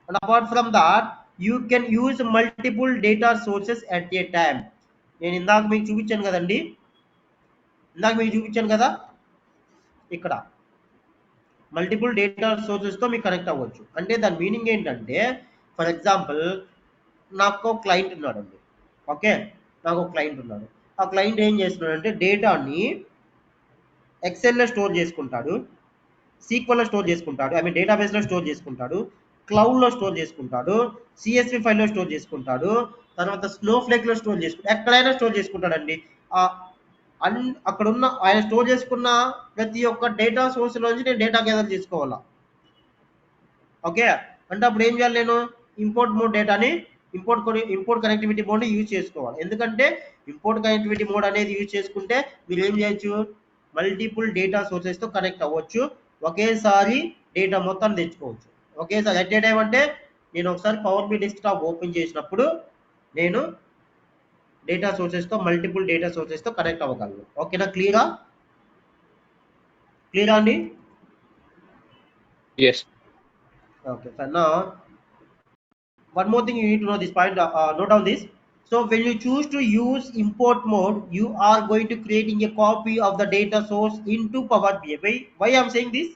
And apart from that you can use multiple data sources at a time. నేను ఇందాక మీకు చూపించాను కదండి, ఇక్కడ మల్టిపుల్ డేటా సోర్సెస్తో మీకు కనెక్ట్ అవ్వచ్చు. అంటే దాని మీనింగ్ ఏంటంటే, ఫర్ ఎగ్జాంపుల్ నాకు ఒక క్లయింట్ ఉన్నాడండి. ఓకే, నాకు ఒక క్లయింట్ ఉన్నాడు. ఆ క్లయింట్ ఏం చేస్తున్నాడంటే డేటాని ఎక్సెల్లో స్టోర్ చేసుకుంటాడు, సీక్వెల్లో స్టోర్ చేసుకుంటాడు, డేటాబేస్లో స్టోర్ చేసుకుంటాడు, క్లౌడ్లో స్టోర్ చేసుకుంటాడు, సిఎస్వి ఫైల్లో స్టోర్ చేసుకుంటాడు, తర్వాత స్నోఫ్లేక్లో స్టోర్ చేసుకుంటాడు, ఎక్కడైనా స్టోర్ చేసుకుంటాడండి. అక్కడ ఉన్న ఆయన స్టోర్ చేసుకున్న ప్రతి ఒక్క డేటా సోర్స్ నుంచి నేను డేటా గ్యాదర్ చేసుకోవాలా. ఓకే, అంటే అప్పుడు ఏం చేయాలి, నేను ఇంపోర్ట్ మోడ్ డేటాని ఇంపోర్ట్ కనెక్టివిటీ మోడ్ని యూజ్ చేసుకోవాలి. ఎందుకంటే ఇంపోర్ట్ కనెక్టివిటీ మోడ్ అనేది యూజ్ చేసుకుంటే మీరు ఏం చేయొచ్చు, మల్టిపుల్ డేటా సోర్సెస్తో కనెక్ట్ అవ్వచ్చు, ఒకేసారి డేటా మొత్తం తెచ్చుకోవచ్చు. ఒకేసారి ఎట్ ఏ టైం అంటే నేను ఒకసారి పవర్ బి డెస్క్టాప్ ఓపెన్ చేసినప్పుడు నేను డేటా సోర్సెస్తో మల్టిపుల్ డేటా సోర్సెస్తో కనెక్ట్ అవ్వగలను. ఓకేనా, క్లియరా అండి? Yes. Okay, so now one more thing you need to know this point, note down this. So when you choose to use import mode, you are going to creating a copy of the data source into Power BI. Why I am saying this?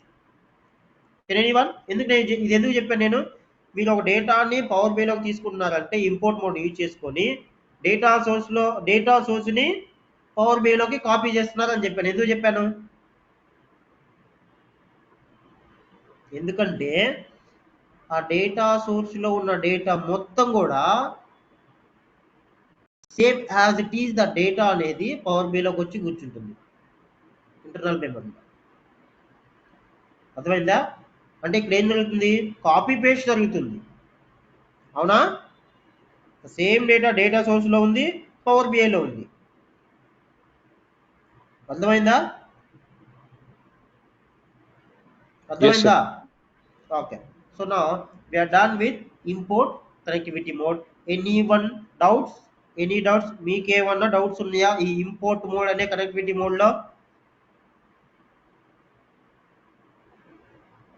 Can anyone? ఇది ఎందుకు చెప్పాను నేను, మీరు ఒక డేటాని power బిఐలోకి తీసుకుంటున్నారంటే import mode use చేసుకొని data సోర్స్ని power బిఐలోకి copy చేస్తున్నారు అని చెప్పాను. ఎందుకు చెప్పాను? ఎందుకంటే ఆ డేటా సోర్స్లో ఉన్న డేటా మొత్తం కూడా same as it is the data అనేది పవర్ బిఐలోకి వచ్చి కూర్చుంటుంది ఇంటర్నల్ మెమరీ. అర్థమైందా? అంటే ఇక్కడ ఏం జరుగుతుంది, కాపీ పేస్ట్ జరుగుతుంది. అవునా? సేమ్ డేటా సోర్స్లో ఉంది, పవర్ బిఐలో ఉంది. అర్థమైందా? ఓకే, సో నా we are done with import connectivity mode. Any doubts మీకేమన్నా డౌట్స్ ఉన్నాయా ఈ ఇంపోర్ట్ మోడ్ అనే కనెక్టివిటీ మోడ్ లో?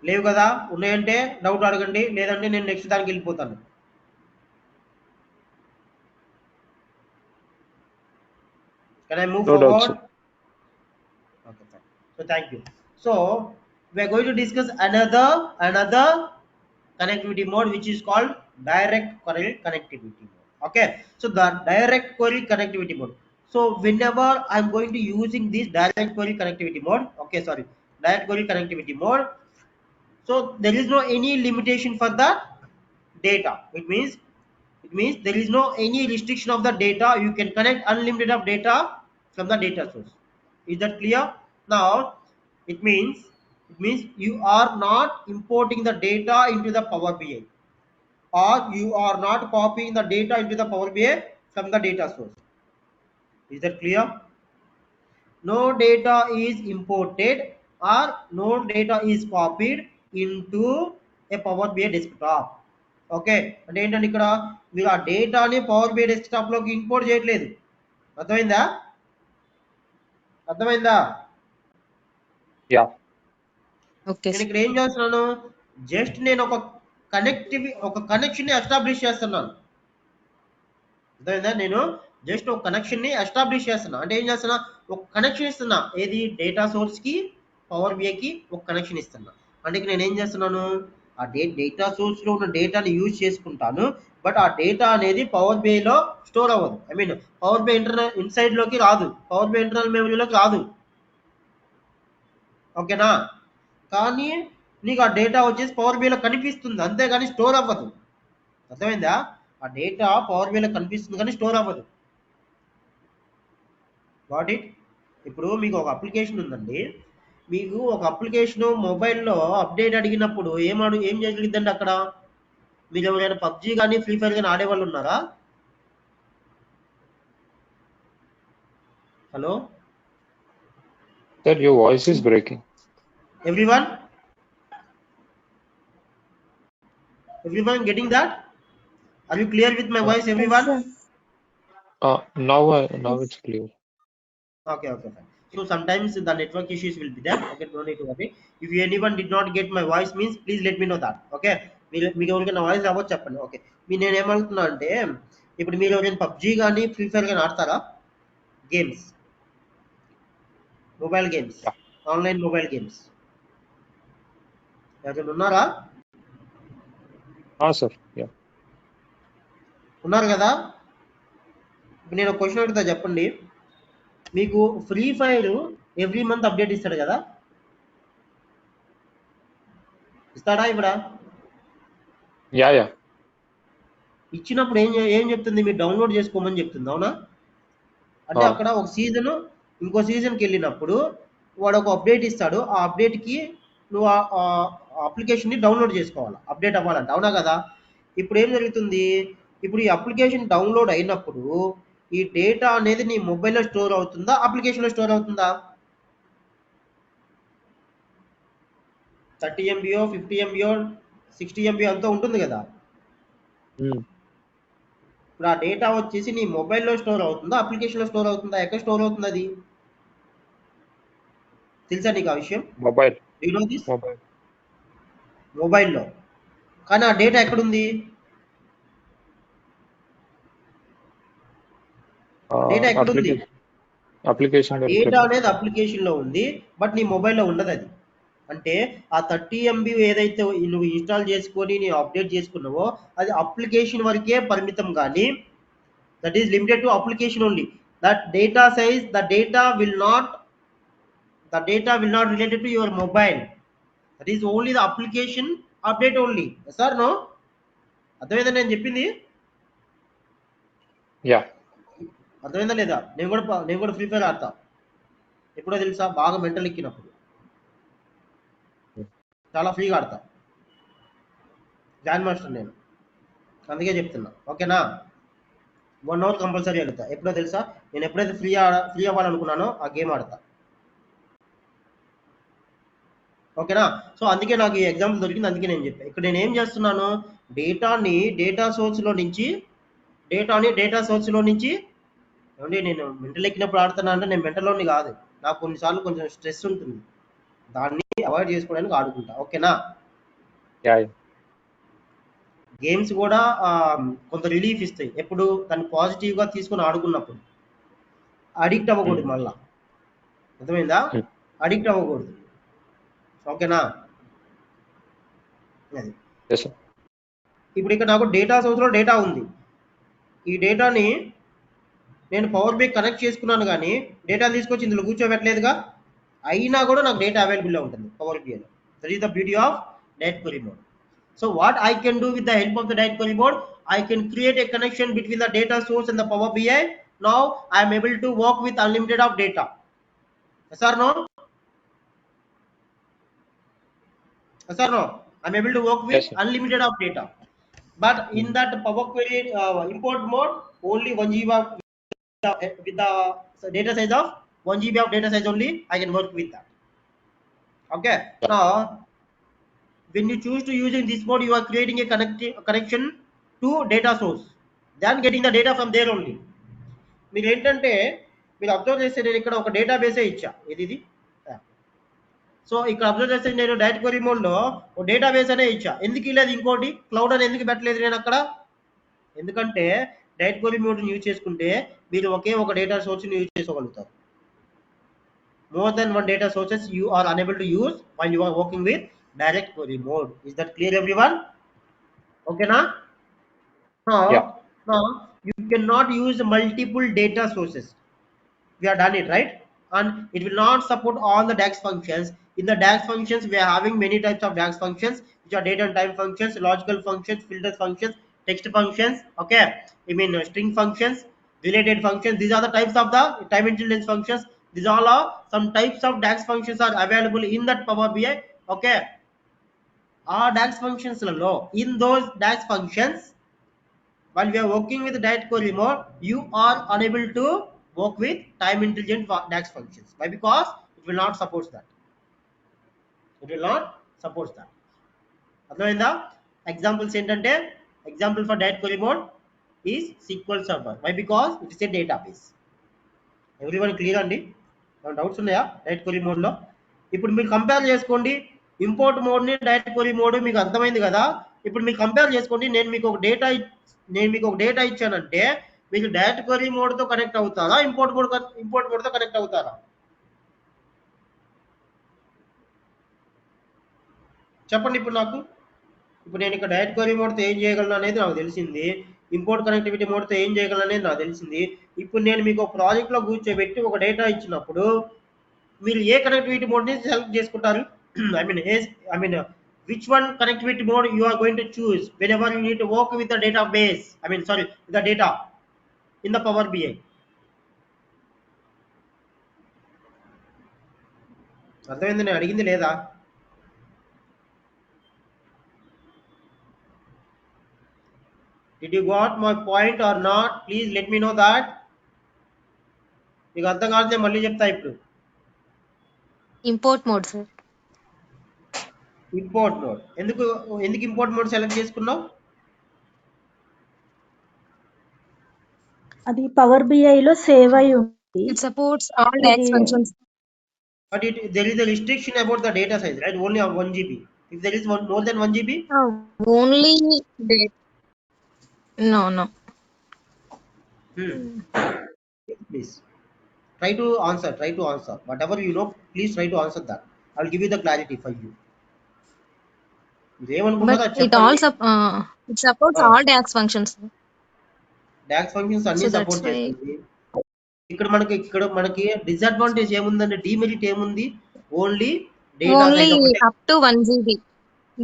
లేవు కదా? ఉన్నాయంటే డౌట్ అడగండి, లేదంటే నేను నెక్స్ట్ దానికి వెళ్ళిపోతాను. Can I move No doubt, forward? sir. Okay, fine. So thank you. So we are going to discuss another connectivity mode, which is called direct query connectivity mode. Okay, so the direct query connectivity mode. So whenever I'm going to using this direct query connectivity mode, so there is no any limitation for the data. It means there is no any restriction of the data. You can connect unlimited of data from the data source. Is that clear? Now it means you are not importing the data into the Power BI, or you are not copying the data into the Power BI from the data source. Is that clear? No data is imported or no data is copied into a Power BI desktop. Okay, అంటే ఏంటంటే ఇక్కడ మీరు ఆ డేటాని power BI desktop లోకి import చేయట్లేదు. అర్థమైందా? Yeah. Okay, నేను sir. ఇక్కడ ఏం చేస్తున్నాను, జస్ట్ నేను ఒక కనెక్షన్ ని ఎస్టాబ్లిష్ చేస్తున్నాను. అర్థమైందా? నేను జస్ట్ ఒక కనెక్షన్ ని ఎస్టాబ్లిష్ చేస్తున్నా. అంటే ఏం చేస్తున్నా, ఒక కనెక్షన్ ఇస్తున్నా. ఏది? డేటా సోర్స్ కి పవర్ బిఐకి ఒక కనెక్షన్ ఇస్తున్నా. అంటే ఇక్కడ నేను ఏం చేస్తున్నాను, ఆ డేటా సోర్స్ లో ఉన్న డేటాని యూజ్ చేసుకుంటాను, బట్ ఆ డేటా అనేది పవర్ బిఐ లో స్టోర్ అవ్వదు. I mean Power BI inside లోకి రాదు, పవర్ బిఐ ఇంటర్నల్ మెమరీలోకి రాదు. ఓకేనా? కానీ నీకు ఆ డేటా వచ్చేసి పవర్ బిఐలో కనిపిస్తుంది, అంతేగాని స్టోర్ అవ్వదు. అర్థమైందా? ఆ డేటా పవర్ బిఐలో కనిపిస్తుంది కానీ స్టోర్ అవ్వదు. What it? ఇప్పుడు మీకు ఒక అప్లికేషన్ ఉందండి, మీకు ఒక అప్లికేషన్ మొబైల్లో అప్డేట్ అడిగినప్పుడు ఏం జరిగిద్దండి అక్కడ? మీరు ఎవరైనా పబ్జీ కానీ ఫ్రీ ఫైర్ కానీ ఆడేవాళ్ళు ఉన్నారా? Hello Sir, your voice is breaking. Everyone getting that? Are you clear with my voice, everyone? Now it's clear. Okay, fine. So sometimes the network issues will be there. Okay, no need to worry. If anyone did not get my voice means please let me know that. Okay, మీకు ఎవరికైనా voice రావచ్చు చెప్పండి. Okay, నేను ఏమనుకున్నా అంటే, ఇప్పుడు మీరు ఎవరైనా పబ్జీ కానీ ఫ్రీ ఫైర్ కానీ ఆడతారా? Games, mobile games, Yeah. Online mobile games ఎవరైనా ఉన్నారా? Sir. Yeah. ఉన్నారు కదా? ఇప్పుడు నేను ఒక క్వశ్చన్ అడుగుతా, చెప్పండి. మీకు free fire every month update ఇస్తాడు కదా? ఇస్తాడా ఇవ్వడా? Yeah. ఇచ్చినప్పుడు ఏం చెప్తుంది? మీరు డౌన్లోడ్ చేసుకోమని చెప్తుంది. అవునా? అంటే అక్కడ ఒక సీజన్ ఇంకో సీజన్కి వెళ్ళినప్పుడు వాడు ఒక అప్డేట్ ఇస్తాడు. ఆ అప్డేట్కి నువ్వు ఆ అప్లికేషన్ని డౌన్లోడ్ చేసుకోవాలి అప్డేట్ అవ్వాలంటే, అవునా కదా? ఇప్పుడు ఏం జరుగుతుంది, ఇప్పుడు ఈ అప్లికేషన్ డౌన్లోడ్ అయినప్పుడు ఈ డేటా అనేది నీ మొబైల్లో స్టోర్ అవుతుందా, అప్లికేషన్లో స్టోర్ అవుతుందా? 30 ఎంబీఓ 50 ఎంబీఓ 60 ఎంబీ అంతా ఉంటుంది కదా. ఇప్పుడు ఆ డేటా వచ్చేసి నీ మొబైల్లో స్టోర్ అవుతుందా, అప్లికేషన్లో స్టోర్ అవుతుందా, ఎక్కడ స్టోర్ అవుతుంది అది? తెలుసా నీకు ఆ విషయం? Mobile. You know this? Mobile. మొబైల్లో. కానీ ఆ డేటా ఎక్కడుంది? డేటా ఎక్కడుంది? ఆ అప్లికేషన్ డేటా దొరుకుతుంది. అనేది అప్లికేషన్లో ఉంది, బట్ నీ మొబైల్లో ఉండదు అది. అంటే ఆ 30 ఎంబీ ఏదైతే నువ్వు ఇన్స్టాల్ చేసుకొని నీ అప్డేట్ చేసుకున్నావో అది అప్లికేషన్ వరకే పరిమితం, కానీ that is limited to application only. That data size the data will not related to your mobile. That is only the application update only. Yes or no? అర్థమైందా నేను చెప్పింది? యా. అర్థమైందా లేదా? నేను కూడా ఫ్రీ ఫైర్ ఆడతా. ఎప్పుడో తెలుసా? బాగా మెంటల్ ఎక్కినప్పుడు. చాలా ఫ్రీగా ఆడతా. గ్రాండ్ మాస్టర్ నేను, అందుకే చెప్తున్నా. ఓకేనా? 1 అవర్ కంపల్సరీ ఆడతా. ఎప్పుడో తెలుసా? నేను ఎప్పుడైతే ఫ్రీ అవ్వాలనుకున్నానో ఆ గేమ్ ఆడతా. ఓకేనా? సో అందుకే నాకు ఈ ఎగ్జాంపుల్ దొరికింది, అందుకే నేను చెప్పాను. ఇక్కడ నేను ఏం చేస్తున్నాను, డేటా సోర్స్లో నుంచి ఏమండి, నేను మెంటల్ ఎక్కినప్పుడు ఆడుతున్నా అంటే నేను మెంటల్లోని కాదు. నాకు కొన్నిసార్లు కొంచెం స్ట్రెస్ ఉంటుంది, దాన్ని అవాయిడ్ చేసుకోవడానికి ఆడుకుంటా. ఓకేనా? యా. గేమ్స్ కూడా కొంత రిలీఫ్ ఇస్తాయి. ఎప్పుడు దాన్ని పాజిటివ్గా తీసుకొని ఆడుకున్నప్పుడు. అడిక్ట్ అవ్వకూడదు మళ్ళా. అర్థమైందా? అడిక్ట్ అవ్వకూడదు. ఓకేనా? అది ఇప్పుడు ఇక్కడ నాకు డేటా సోర్స్లో డేటా ఉంది. ఈ డేటాని నేను పవర్ బై కనెక్ట్ చేసుకున్నాను, కానీ డేటా తీసుకొచ్చి ఇందులో కూర్చోబెట్టలేదుగా. అయినా కూడా నాకు డేటా అవైలబుల్లో ఉంటుంది పవర్ బిఐలో. That is the beauty of direct query mode. So what I can do with the help of the direct query mode, I can create a connection between the data source and the Power BI. Now I am able to work with unlimited of data. Yes or no? Yes or no? I am able to work with unlimited of data. But in that Power Query import mode, only 1 GB with the data size of 1 GB of data size only I can work with that. Okay. Now when you choose to use in this mode, you are creating a connection to data source, then getting the data from there only. మీరు ఏంటంటే మీరు observe చేస్తే నేను ఇక్కడ ఒక డేటాబేసే ఇచ్చా. ఇది so ఇక్కడ అబ్జర్వ్ చేస్తే నేను డైరెక్ట్ క్వెరీ మోడ్లో ఒక డేటాబేస్ అనే ఇచ్చా. ఎందుకు ఇలేదు ఇంకోటి క్లౌడ్ అని ఎందుకు పెట్టలేదు నేను అక్కడ? ఎందుకంటే డైరెక్ట్ క్వెరీ మోడ్ని యూజ్ చేసుకుంటే మీరు ఒకే ఒక డేటా సోర్స్ని యూజ్ చేసుకోగలుగుతారు. More than one data sources you are unable to use while you are working with direct query mode. Is that clear, everyone? Okay, now? Now you cannot use multiple data sources. We have done it, right? And it will not support all the DAX functions. In the DAX functions, we are having many types of DAX functions, which are date and time functions, logical functions, filter functions, text functions. Okay, I mean string functions, related functions. These are the types of the time intelligence functions. These all are some types of DAX functions are available in that Power BI. Okay, our DAX functions low. In those DAX functions, while we are working with direct query mode, you are unable to work with time intelligent DAX functions. Why? Because it will not support that. It will not support that. అర్థమైందా? Examples ఏంటంటే, example for direct query mode is SQL Server. Why? Because it is a database. Everyone clear అండి? Doubts ఉన్నాయా direct query మోడ్లో? ఇప్పుడు మీరు compare చేసుకోండి import మోడ్ని direct query mode. మీకు అర్థమైంది కదా? ఇప్పుడు మీరు కంపేర్ చేసుకోండి. నేను మీకు ఒక డేటా ఇచ్చానంటే మీకు డైరెక్ట్ క్వెరీ మోడ్తో కనెక్ట్ అవుతారా, ఇంపోర్ట్ మోడ్తో కనెక్ట్ అవుతారా? చెప్పండి ఇప్పుడు నాకు. ఇప్పుడు నేను ఇక్కడ డైరెక్ట్ క్వెరీ మోడ్తో ఏం చేయగలను అనేది నాకు తెలిసింది, ఇంపోర్ట్ కనెక్టివిటీ మోడ్తో ఏం చేయగలను అనేది నాకు తెలిసింది. ఇప్పుడు నేను మీకు ఒక ప్రాజెక్ట్లో కూర్చోబెట్టి ఒక డేటా ఇచ్చినప్పుడు మీరు ఏ కనెక్టివిటీ మోడ్ని సెలెక్ట్ చేసుకుంటారు? I mean which one connectivity mode you are going to choose whenever you need to work with the database, with the data in the Power BI? అర్థమైంది నేను అడిగింది లేదా? Did you got my point or not? Please let me know that. మీకు అర్థం కాదు, నేను మళ్ళీ చెప్తా ఇప్పుడు. Import mode sir. Import mode ఎందుకు ఇంపోర్ట్ మోడ్ సెలెక్ట్ చేసుకున్నావు? అది పవర్ బిఐలో సేవ్ అయి ఉంది. It supports all DAX ఇది functions. But there is a restriction about the data size, right? Only of 1 GB. If there is more than 1 GB, Only data. No. please try to answer. Whatever you know, please try to answer that. I will give you the clarity for you. But ఏమనుకున్నారో అది it all చెప్పండి. it supports all DAX functions. DAX functions అన్ని So that's support why చేస్తుంది. ఇక్కడ మనకి disadvantage ఏముందంటే, demerit ఏముంది? Only data only size ఒకటే up to 1 GB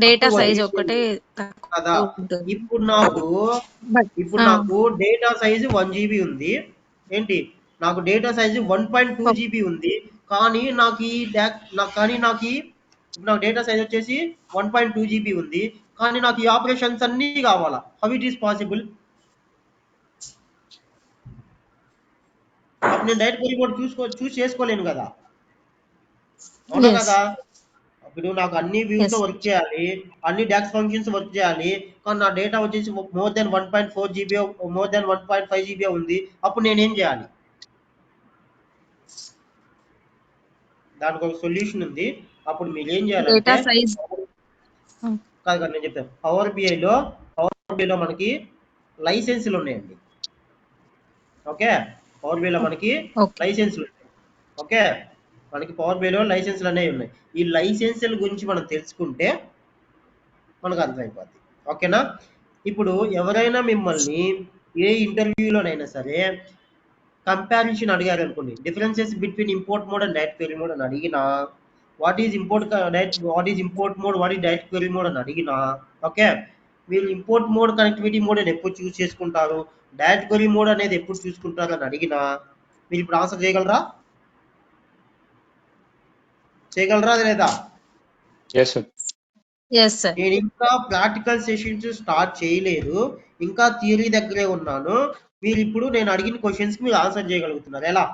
data size ఒక్కటే కదా. తక్కువ ఉంటుంది. ఇప్పుడు నాకు But డేటా సైజు 1 GB ఉంది. ఏంటి, నాకు డేటా సైజు 1.2 GB ఉంది. కానీ నాకు డేటా సైజ్ వచ్చేసి 1.2 GB ఉంది. కానీ నాకు ఈ ఆపరేషన్స్ అన్నీ కావాలా. How it is possible? అప్పుడు నేను డైరెక్ట్ క్వెరీ మోడ్ చూస్ చేసుకోలేను కదా, అవునా yes. కదా? ఇప్పుడు నాకు అన్ని వ్యూస్ Yes. వర్క్ చేయాలి, అన్ని డాక్స్ ఫంక్షన్స్ వర్క్ చేయాలి, కానీ నా డేటా వచ్చేసి more than 1.4 GB, more than 1.5 GB ఉంది. అప్పుడు నేనేం చేయాలి? దానికి ఒక సొల్యూషన్ ఉంది. అప్పుడు మీరు ఏం చేయాలంటే, డేటా సైజ్ కాదు నేను చెప్తాను. పవర్ బిఐలో మనకి లైసెన్సులు ఉన్నాయండి. ఓకే, పవర్ బిఐలో మనకి ఓకే. లైసెన్సులు ఉన్నాయి. ఓకే, మనకి పవర్ బిఐలో లైసెన్సులు అనేవి ఉన్నాయి. ఈ లైసెన్సుల గురించి మనం తెలుసుకుంటే మనకు అర్థమైపోద్ది. ఓకేనా? ఇప్పుడు ఎవరైనా మిమ్మల్ని ఏ ఇంటర్వ్యూలోనైనా సరే కంపారిజన్ అడిగారు అనుకోండి, differences between import mode and direct query mode అని అడిగినా, what is import mode, what is direct query mode అని అడిగినా, ఓకే, మీరు ఇంపోర్ట్ మోడ్ కనెక్టివిటీ మోడ్ అని ఎప్పుడు చూస్ చేసుకుంటారు, డైరెక్ట్ క్వెరీ మోడ్ అనేది ఎప్పుడు చూసుకుంటారు అని అడిగినా, మీరు ఇప్పుడు ఆన్సర్ చేయగలరా లేదా? Yes, sir. Yes sir. నేను ఇంకా ప్రాక్టికల్ సెషన్స్ స్టార్ట్ చేయలేదు, ఇంకా థియరీ దగ్గరే ఉన్నాను. మీరు ఇప్పుడు నేను అడిగిన క్వశ్చన్స్ కి మీరు ఆన్సర్ చేయగలుగుతున్నారు. ఎలా?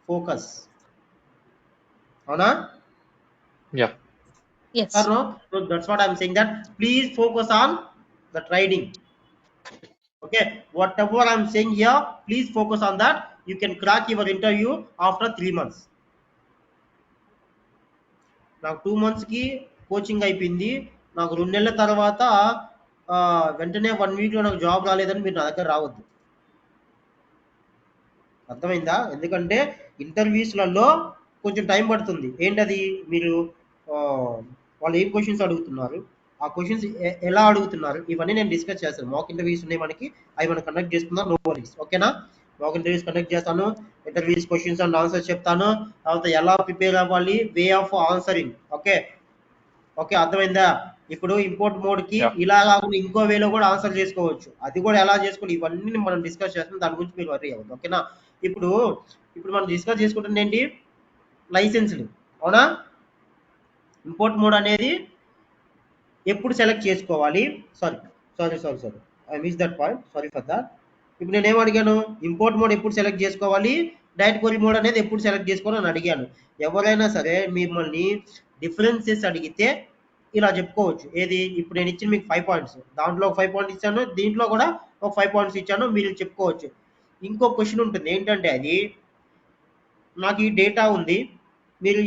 ఫోకస్, అవునా? Yeah. Yes. No? So that's what I'm saying, that please focus on the trading. Okay, whatever I'm saying here, please focus on that. You can crack your interview after 3 months. నాకు 2 months కి coaching అయిపోయింది. నాకు 2 నెలల తర్వాత వెంటనే 1 week లో నాకు job రాలేదని మీరు నా దగ్గర రావద్దు. అర్థమైందా? ఎందుకంటే ఇంటర్వ్యూస్లలో కొంచెం టైం పడుతుంది. ఏంటది, మీరు వాళ్ళు ఏం క్వశ్చన్స్ అడుగుతున్నారు, ఆ క్వశ్చన్స్ ఎలా అడుగుతున్నారు, ఇవన్నీ నేను డిస్కస్ చేస్తాను. మాక్ ఇంటర్వ్యూస్ ఉన్నాయి మనకి, అవి మనం కండక్ట్ చేసుకుందాం. No worries. ఓకేనా? మాక్ ఇంటర్వ్యూస్ కండక్ట్ చేస్తాను, ఇంటర్వ్యూస్ క్వశ్చన్స్ అండ్ ఆన్సర్స్ చెప్తాను, తర్వాత ఎలా ప్రిపేర్ అవ్వాలి, వే ఆఫ్ ఆన్సరింగ్. ఓకే, అర్థమైందా? ఇప్పుడు ఇంపోర్ట్ మోడ్ కి ఇలా కాకుండా ఇంకో వేలో కూడా ఆన్సర్ చేసుకోవచ్చు. అది కూడా ఎలా చేసుకోవాలి, ఇవన్నీ మనం డిస్కస్ చేస్తాం. దాని గురించి మీరు వరీ అవ్వద్దు. ఓకేనా? ఇప్పుడు మనం డిస్కస్ చేసుకుంటుంది ఏంటి, లైసెన్స్లు, అవునా? ఇంపోర్ట్ మోడ్ అనేది ఎప్పుడు సెలెక్ట్ చేసుకోవాలి, sorry I miss that point, sorry for that. ఇప్పుడు నేను ఏం అడిగాను, ఇంపోర్ట్ మోడ్ ఎప్పుడు సెలెక్ట్ చేసుకోవాలి, డైరెక్ట్ క్వెరీ మోడ్ అనేది ఎప్పుడు సెలెక్ట్ చేసుకోవాలి అని అడిగాను. ఎవరైనా సరే మిమ్మల్ని డిఫరెన్సెస్ అడిగితే ఇలా చెప్పుకోవచ్చు. ఏది, ఇప్పుడు నేను ఇచ్చిన మీకు 5 పాయింట్స్, దాంట్లో ఒక 5 పాయింట్స్ ఇచ్చాను, దీంట్లో కూడా ఒక 5 పాయింట్స్ ఇచ్చాను, మీరు చెప్పుకోవచ్చు. ఇంకో క్వశ్చన్ ఉంటుంది, ఏంటంటే అది, నాకు ఈ డేటా ఉంది, మీరు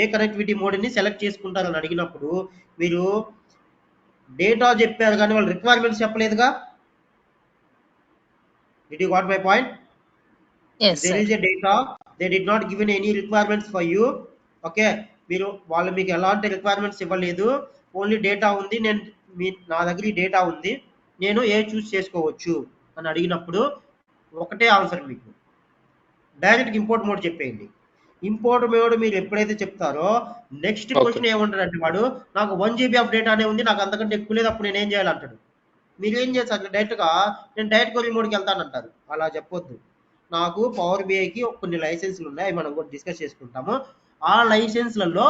ఏ కనెక్టివిటీ మోడ్ని సెలెక్ట్ చేసుకుంటారని అడిగినప్పుడు మీరు డేటా చెప్పారు కానీ వాళ్ళు requirements చెప్పలేదుగా. Did you got my point? Yes, there sir. is a data, they did not given any requirements for you. Okay, వాళ్ళు మీకు ఎలాంటి రిక్వైర్మెంట్స్ ఇవ్వలేదు, ఓన్లీ డేటా ఉంది, నా దగ్గర ఈ డేటా ఉంది, నేను ఏ చూస్ చేసుకోవచ్చు అని అడిగినప్పుడు ఒకటే ఆన్సర్, మీకు డైరెక్ట్ ఇంపోర్ట్ మోడ్ చెప్పేయండి. ఇంపోర్ట్ మోడ్ మీరు ఎప్పుడైతే చెప్తారో నెక్స్ట్ క్వశ్చన్ ఏమంటాడంటే వాడు, నాకు 1 GB ఆఫ్ డేటానే ఉంది, నాకు అంతకంటే ఎక్కువ లేదు, అప్పుడు నేను ఏం చేయాలంటాడు. మీరు ఏం చేస్తారు, డైరెక్ట్గా నేను డైరెక్ట్ క్వెరీ మోడ్కి వెళ్తానంటారు. అలా చెప్పొద్దు. నాకు పవర్ బిఐకి కొన్ని లైసెన్స్లు ఉన్నాయి, అవి మనం కూడా డిస్కస్ చేసుకుంటాము. ఆ లైసెన్స్లలో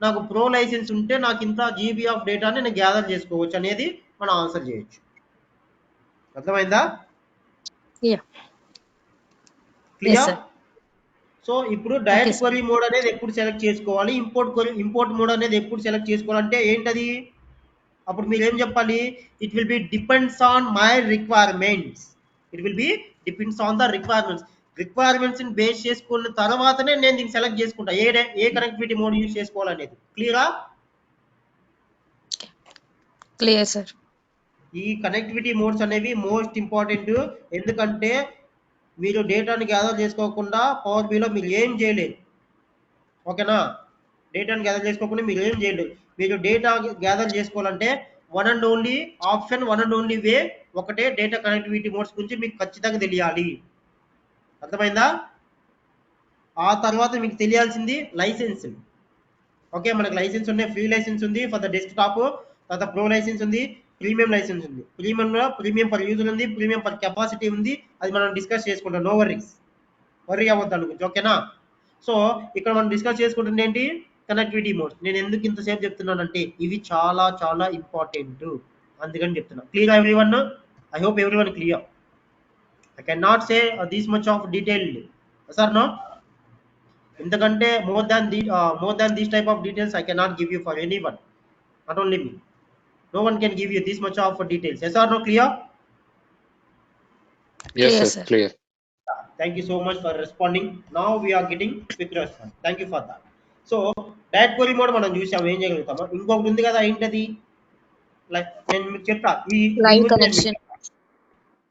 నాకు ప్రో లైసెన్స్ ఉంటే నాకు ఇంత జీబీ ఆఫ్ డేటాని నేను గ్యాదర్ చేసుకోవచ్చు అనేది మనం ఆన్సర్ చేయొచ్చు. అర్థమైందా? Yeah. Yes, clear? sir. So ఇప్పుడు డైరెక్ట్ sir. క్వరీ మోడ్ అనేది ఎప్పుడు సెలెక్ట్ చేసుకోవాలి, ఇంపోర్ట్ మోడ్ అనేది ఎప్పుడు సెలెక్ట్ చేసుకోవాలంటే ఏంటది? అప్పుడు మీరు ఏం చెప్పాలి? It will be depends on my requirements. It will be depends on the requirements ని బేస్ చేసుకున్న తర్వాతనే నేను దీన్ని సెలెక్ట్ చేసుకుంటా ఏ కనెక్టివిటీ మోడ్ యూజ్ చేసుకోవాలనేది. క్లియరా? Clear, sir. ఈ కనెక్టివిటీ మోడ్స్ అనేవి మోస్ట్ ఇంపార్టెంట్. ఎందుకంటే మీరు డేటాని గ్యాదర్ చేసుకోకుండా పవర్ బిలో మీరు ఏం చేయలేరు. ఓకేనా? డేటాని గ్యాదర్ చేసుకోకుండా మీరు ఏం చేయలేరు. మీరు డేటా గ్యాదర్ చేసుకోవాలంటే వన్ అండ్ ఓన్లీ వే ఒకటే, డేటా కనెక్టివిటీ మోడ్స్ గురించి మీకు ఖచ్చితంగా తెలియాలి. అర్థమైందా? ఆ తర్వాత మీకు తెలియాల్సింది లైసెన్స్. ఓకే, మనకు లైసెన్స్ ఉన్నాయి. ఫ్రీ లైసెన్స్ ఉంది ఫర్ ద డెస్క్టాప్, తర్వాత ప్రో లైసెన్స్ ఉంది, ప్రీమియం లైసెన్స్ ఉంది. ప్రీమియం ఫర్ యూజర్ ఉంది, ప్రీమియం ఫర్ కెపాసిటీ ఉంది. అది మనం డిస్కస్ చేసుకుంటాం. నో వరీ అవ్వద్దు అనుకోవచ్చు. ఓకేనా? సో ఇక్కడ మనం డిస్కస్ చేసుకుంటుంది ఏంటి? Connectivity modes. నేను ఎందుకు ఇంతసేపు చెప్తున్నానంటే ఇవి చాలా చాలా ఇంపార్టెంట్, అందుకని చెప్తున్నా. Clear everyone? I hope everyone clear. I can not say this much of detailed, sir no. ఎందుకంటే more than this type of details I cannot give you for anyone, not only me. No one can give you this much of details. Yes or no? Clear? Yes, Clear, sir. sir. Clear. Thank you so much for responding. Now we are getting quick response. Thank you for that. So direct query mode మనం చూసాం, ఏం చేయగలుగుతామో. ఇంకొకటి ఉంది కదా, ఏంటది? Like నేను మీకు చెప్తా, Live connection.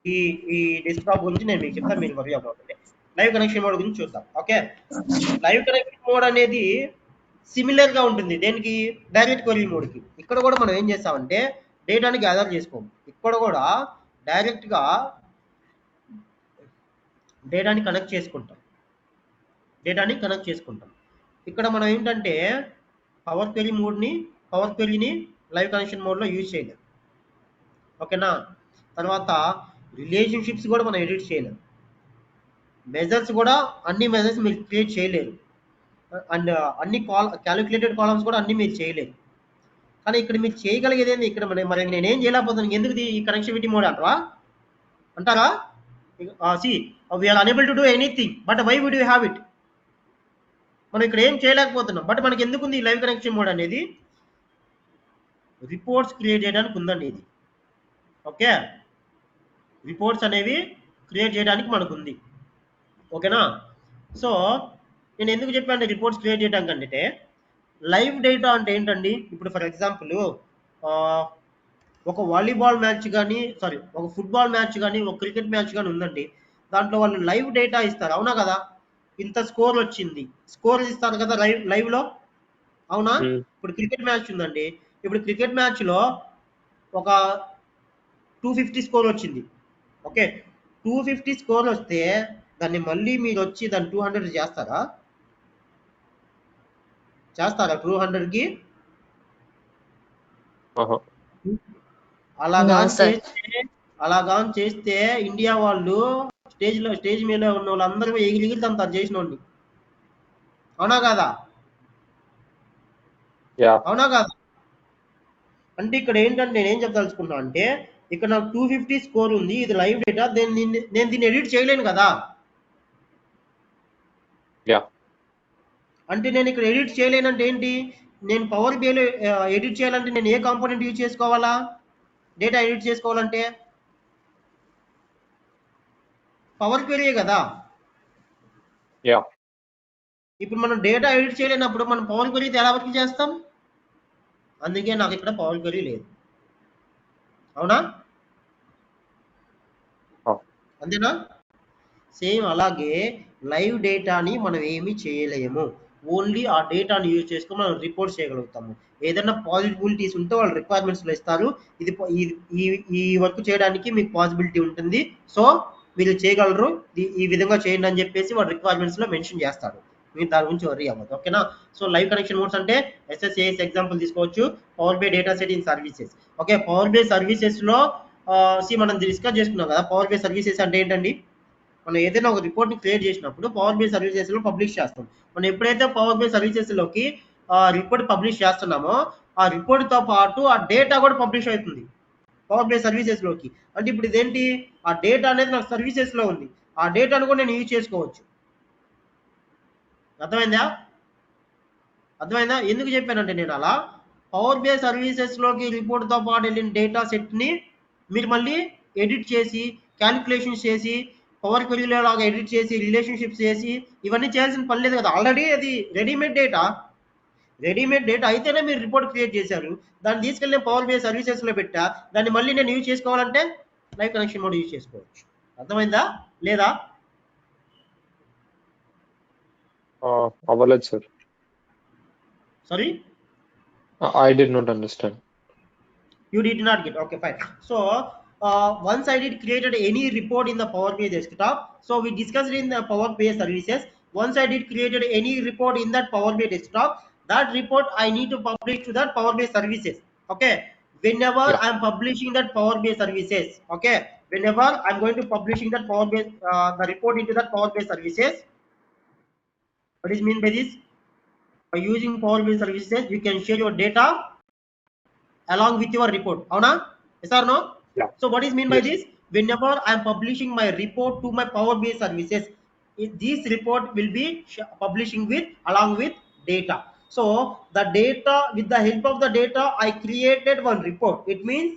ఈ డెస్క్టాప్ గురించి నేను మీకు చెప్తా, మీరు వరీ అవ్వకండి. లైవ్ కనెక్షన్ మోడ్ గురించి చూద్దాం. ఓకే, లైవ్ కనెక్షన్ మోడ్ అనేది సిమిలర్ గా ఉంటుంది దేనికి? డైరెక్ట్ క్వరీ మోడ్ కి. ఇక్కడ కూడా మనం ఏం చేస్తామంటే డేటాని గ్యాదర్ చేసుకోము. ఇక్కడ కూడా డైరెక్ట్ గా డేటాని కనెక్ట్ చేసుకుంటాం. ఇక్కడ మనం ఏంటంటే పవర్ క్వరీని లైవ్ కనెక్షన్ మోడ్ లో యూజ్ చేయలేం. ఓకేనా? తర్వాత రిలేషన్షిప్స్ కూడా మనం ఎడిట్ చేయలేం. మెజర్స్ కూడా అన్ని మెజర్స్ మీరు క్రియేట్ చేయలేరు. అండ్ అన్ని క్యాలిక్యులేటెడ్ కాలమ్స్ కూడా అన్ని మీరు చేయలేరు. కానీ ఇక్కడ మీరు చేయగలిగేది ఏంది? ఇక్కడ మరి నేనేం చేయలేకపోతున్నాను, ఎందుకు ఈ కనెక్టివిటీ మోడ్ అంటారా? We're unable to do anything, but why would you have it? మనం ఇక్కడ ఏం చేయలేకపోతున్నాం, బట్ మనకి ఎందుకుంది ఈ లైవ్ కనెక్షన్ మోడ్ అనేది? రిపోర్ట్స్ క్రియేట్ చేయడానికి ఉందండి ఇది. ఓకే, రిపోర్ట్స్ అనేవి క్రియేట్ చేయడానికి మనకు ఉంది. ఓకేనా? సో నేను ఎందుకు చెప్పాను రిపోర్ట్స్ క్రియేట్ చేయడానికి అంటే, లైవ్ డేటా అంటే ఏంటండి? ఇప్పుడు ఫర్ ఎగ్జాంపుల్ ఒక వాలీబాల్ మ్యాచ్ కానీ, ఒక ఫుట్బాల్ మ్యాచ్ కానీ, ఒక క్రికెట్ మ్యాచ్ కానీ ఉందండి. దాంట్లో వాళ్ళు లైవ్ డేటా ఇస్తారు, అవునా కదా? ఇంత స్కోర్ వచ్చింది, స్కోర్ ఇస్తారు కదా లైవ్ లో, అవునా? ఇప్పుడు క్రికెట్ మ్యాచ్ ఉందండి. ఇప్పుడు క్రికెట్ మ్యాచ్ లో ఒక 250 స్కోర్ వచ్చింది. ఓకే, 250 స్కోర్ వస్తే దాన్ని మళ్ళీ మీరు వచ్చి దాన్ని 200 చేస్తారా? 200కి అలాగా చేస్తే ఇండియా వాళ్ళు స్టేజ్ మీద ఉన్న వాళ్ళందరూ ఎగిరి తంతారు చేసిన వాడిని, అవునా కాదా? అంటే ఇక్కడ ఏంటంటే నేనేం చెప్పదలుచుకున్నా అంటే, ఇక్కడ నాకు 250 స్కోర్ ఉంది, ఇది లైవ్ డేటా, నేను దీన్ని ఎడిట్ చేయలేను కదా. అంటే నేను ఇక్కడ ఎడిట్ చేయలేనంటే ఏంటి? నేను పవర్ బిఐలో ఎడిట్ చేయాలంటే నేను ఏ కాంపోనెంట్ యూజ్ చేసుకోవాలా? డేటా ఎడిట్ చేసుకోవాలంటే పవర్ క్వెరీ కదా. ఇప్పుడు మనం డేటా ఎడిట్ చేయలేనప్పుడు మనం పవర్ క్వెరీ ఎలా వర్క్ చేస్తాం? అందుకే నాకు ఇక్కడ పవర్ క్వెరీ లేదు, అవునా? అంతేనా? సేమ్ అలాగే లైవ్ డేటాని మనం ఏమీ చేయలేము. ఓన్లీ ఆ డేటాని యూజ్ చేసుకుని మనం రిపోర్ట్ చేయగలుగుతాము. ఏదైనా పాసిబిలిటీస్ ఉంటే వాళ్ళు రిక్వైర్మెంట్స్లో ఇస్తారు, ఈ వర్క్ చేయడానికి మీకు పాసిబిలిటీ ఉంటుంది, సో మీరు చేయగలరు, ఈ విధంగా చేయండి అని చెప్పేసి వాళ్ళు రిక్వైర్మెంట్స్లో మెన్షన్ చేస్తారు. మీరు దాని గురించి వరీ అవ్వదు. ఓకేనా? సో లైవ్ కనెక్షన్ మోడ్స్ అంటే SSAS ఎగ్జాంపుల్ తీసుకోవచ్చు, power by data set in services. Okay, power by సర్వీసెస్లో మనం డిస్కస్ చేసుకున్నాం కదా. పవర్ బై సర్వీసెస్ అంటే ఏంటండి? మనం ఏదైనా ఒక రిపోర్ట్ ని క్రియేట్ చేసినప్పుడు పవర్ బి సర్వీసెస్ లో పబ్లిష్ చేస్తాం. మనం ఎప్పుడైతే పవర్ బి సర్వీసెస్ లోకి రిపోర్ట్ పబ్లిష్ చేస్తున్నామో ఆ రిపోర్ట్ తో పాటు ఆ డేటా కూడా పబ్లిష్ అవుతుంది పవర్ బి సర్వీసెస్ లోకి. అంటే ఇప్పుడు ఇదేంటి, ఆ డేటా అనేది నాకు సర్వీసెస్ లో ఉంది, ఆ డేటాను కూడా నేను యూజ్ చేసుకోవచ్చు. అర్థమైందా? అర్థమైందా? ఎందుకు చెప్పానంటే నేను అలా పవర్ బి సర్వీసెస్ లోకి రిపోర్ట్ తో పాటు వెళ్ళిన డేటా సెట్ ని మీరు మళ్ళీ ఎడిట్ చేసి క్యాలిక్యులేషన్స్ చేసి పవర్ క్వెరీలో లాగా ఎడిట్ చేసి రిలేషన్షిప్స్ చేసి ఇవన్నీ చేయాల్సిన పని లేదు కదా. ఆల్రెడీ అది రెడీమేడ్ డేటా అయితేనే మీరు రిపోర్ట్ క్రియేట్ చేశారు. దాన్ని తీసుకెళ్ళి పవర్ బి సర్వీసెస్ లో పెట్టా, దాన్ని మళ్ళీ నేను యూజ్ చేసుకోవాలంటే లైవ్ కనెక్షన్ మోడ్ యూజ్ చేసుకోవచ్చు. అర్థమైందా లేదా? అవ్వలేదు sir. Sorry, I did not understand. you did not get, okay, fine. So once I did created any report in the Power BI desktop, so we discussed in the Power BI services. Once I did created any report in that Power BI desktop, that report I need to publish to that Power BI services. Okay, whenever Yeah. I'm publishing that Power BI services, okay, whenever I'm going to publishing that Power BI the report into that Power BI services, what is mean by this? By using Power BI services you can share your data along with your report. Avuna? Yes or no? Yeah. So what is mean by Yes. this? Whenever I am publishing my report to my Power BI services, this report will be publishing with along with data. So the data, with the help of the data I created one report. It means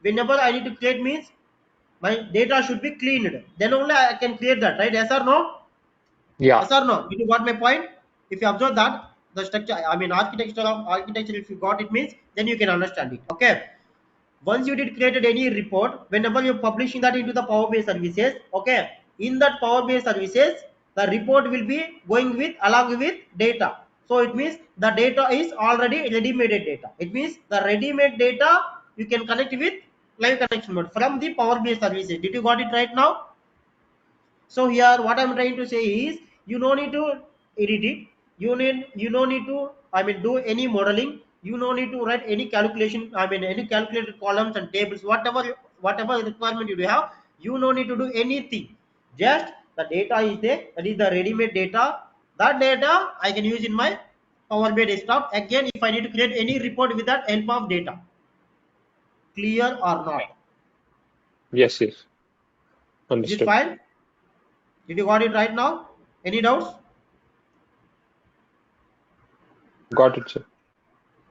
whenever I need to create means my data should be cleaned, then only I can create that, right? Yes or no? Yeah. Yes or no? Did you got my point? If you observe that the structure, I mean architecture, if you got it means, then you can understand it. Okay, once you did created any report, whenever you're publishing that into the Power BI services, okay, in that Power BI services the report will be going with along with data. So it means the data is already ready-made data. It means the ready-made data you can connect with live connection mode from the Power BI services. Did you got it right now? So here what I'm trying to say is you no need to edit it, you no need to, I mean, do any modeling, you no need to write any calculation, I mean any calculated columns and tables, whatever requirement you have, you no need to do anything. Just the data is there, that is the ready-made data. That data I can use in my Power BI desktop. Again, if I need to create any report with that help of data. Clear or not? Yes. Yes. Is it Understood. fine? Did you got it right now? Any doubts? Got it, sir.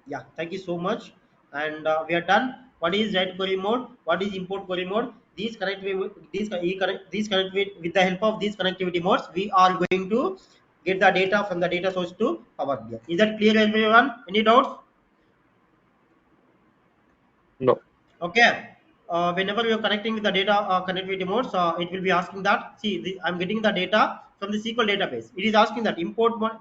Yeah, thank you so much. And we are done. What is write query mode? What is import query mode? These connectivity, with the help of these connectivity modes, we are going to get the data from the data source to Power BI. Is that clear, everyone? Any doubts? No. Okay. Whenever you are connecting with the data connectivity modes, it will be asking that. See, I'm getting the data from the SQL database. It is asking that import mode.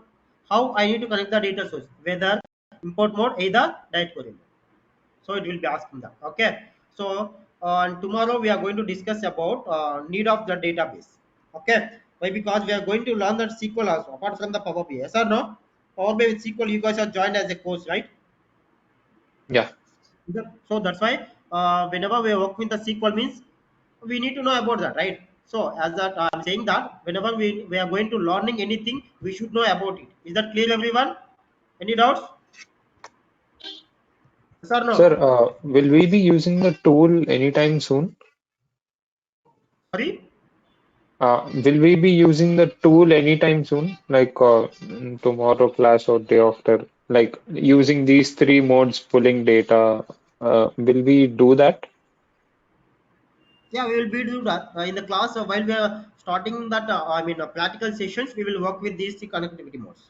How I need to connect the data source? Whether import mode, either direct query mode. So it will be asking that. Okay, so and tomorrow we are going to discuss about need of the database. Okay, why? Because we are going to learn that SQL also apart from the Power BI. Yes or no? Power BI with SQL you guys are joined as a course, right? Yeah. So that's why whenever we work with the SQL means we need to know about that, right? So as that I'm saying that whenever we are going to learning anything, we should know about it. Is that clear, everyone? Any doubts? Yes or Sir, no? will we be using the tool anytime soon? Sorry. Will we be using the tool anytime soon? Like tomorrow class or day after? Like using these three modes, pulling data. Will we do that? Yeah, we will be do that in the class while we are starting that. I mean, practical sessions. We will work with these three connectivity modes.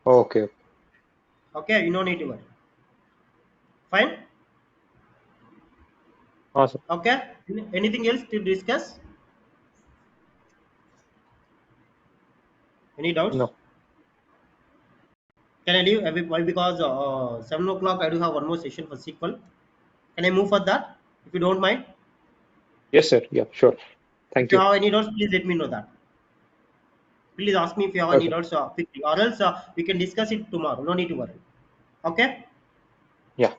Okay. Okay, you no need to worry. Fine. Awesome. Okay. Anything else to discuss? Any doubts? No. Can I leave? Why? Because 7 o'clock I do have one more session for SQL. Can I move for that? If you don't mind. Yes, sir. Yeah, sure. If Thank you you. have any doubts, please let me know that. Please ask me if you have any Okay. doubts quickly, or else we can discuss it tomorrow. No need to worry. Okay. Yeah.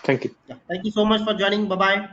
Thank you. Yeah. Thank you so much for joining. Bye bye.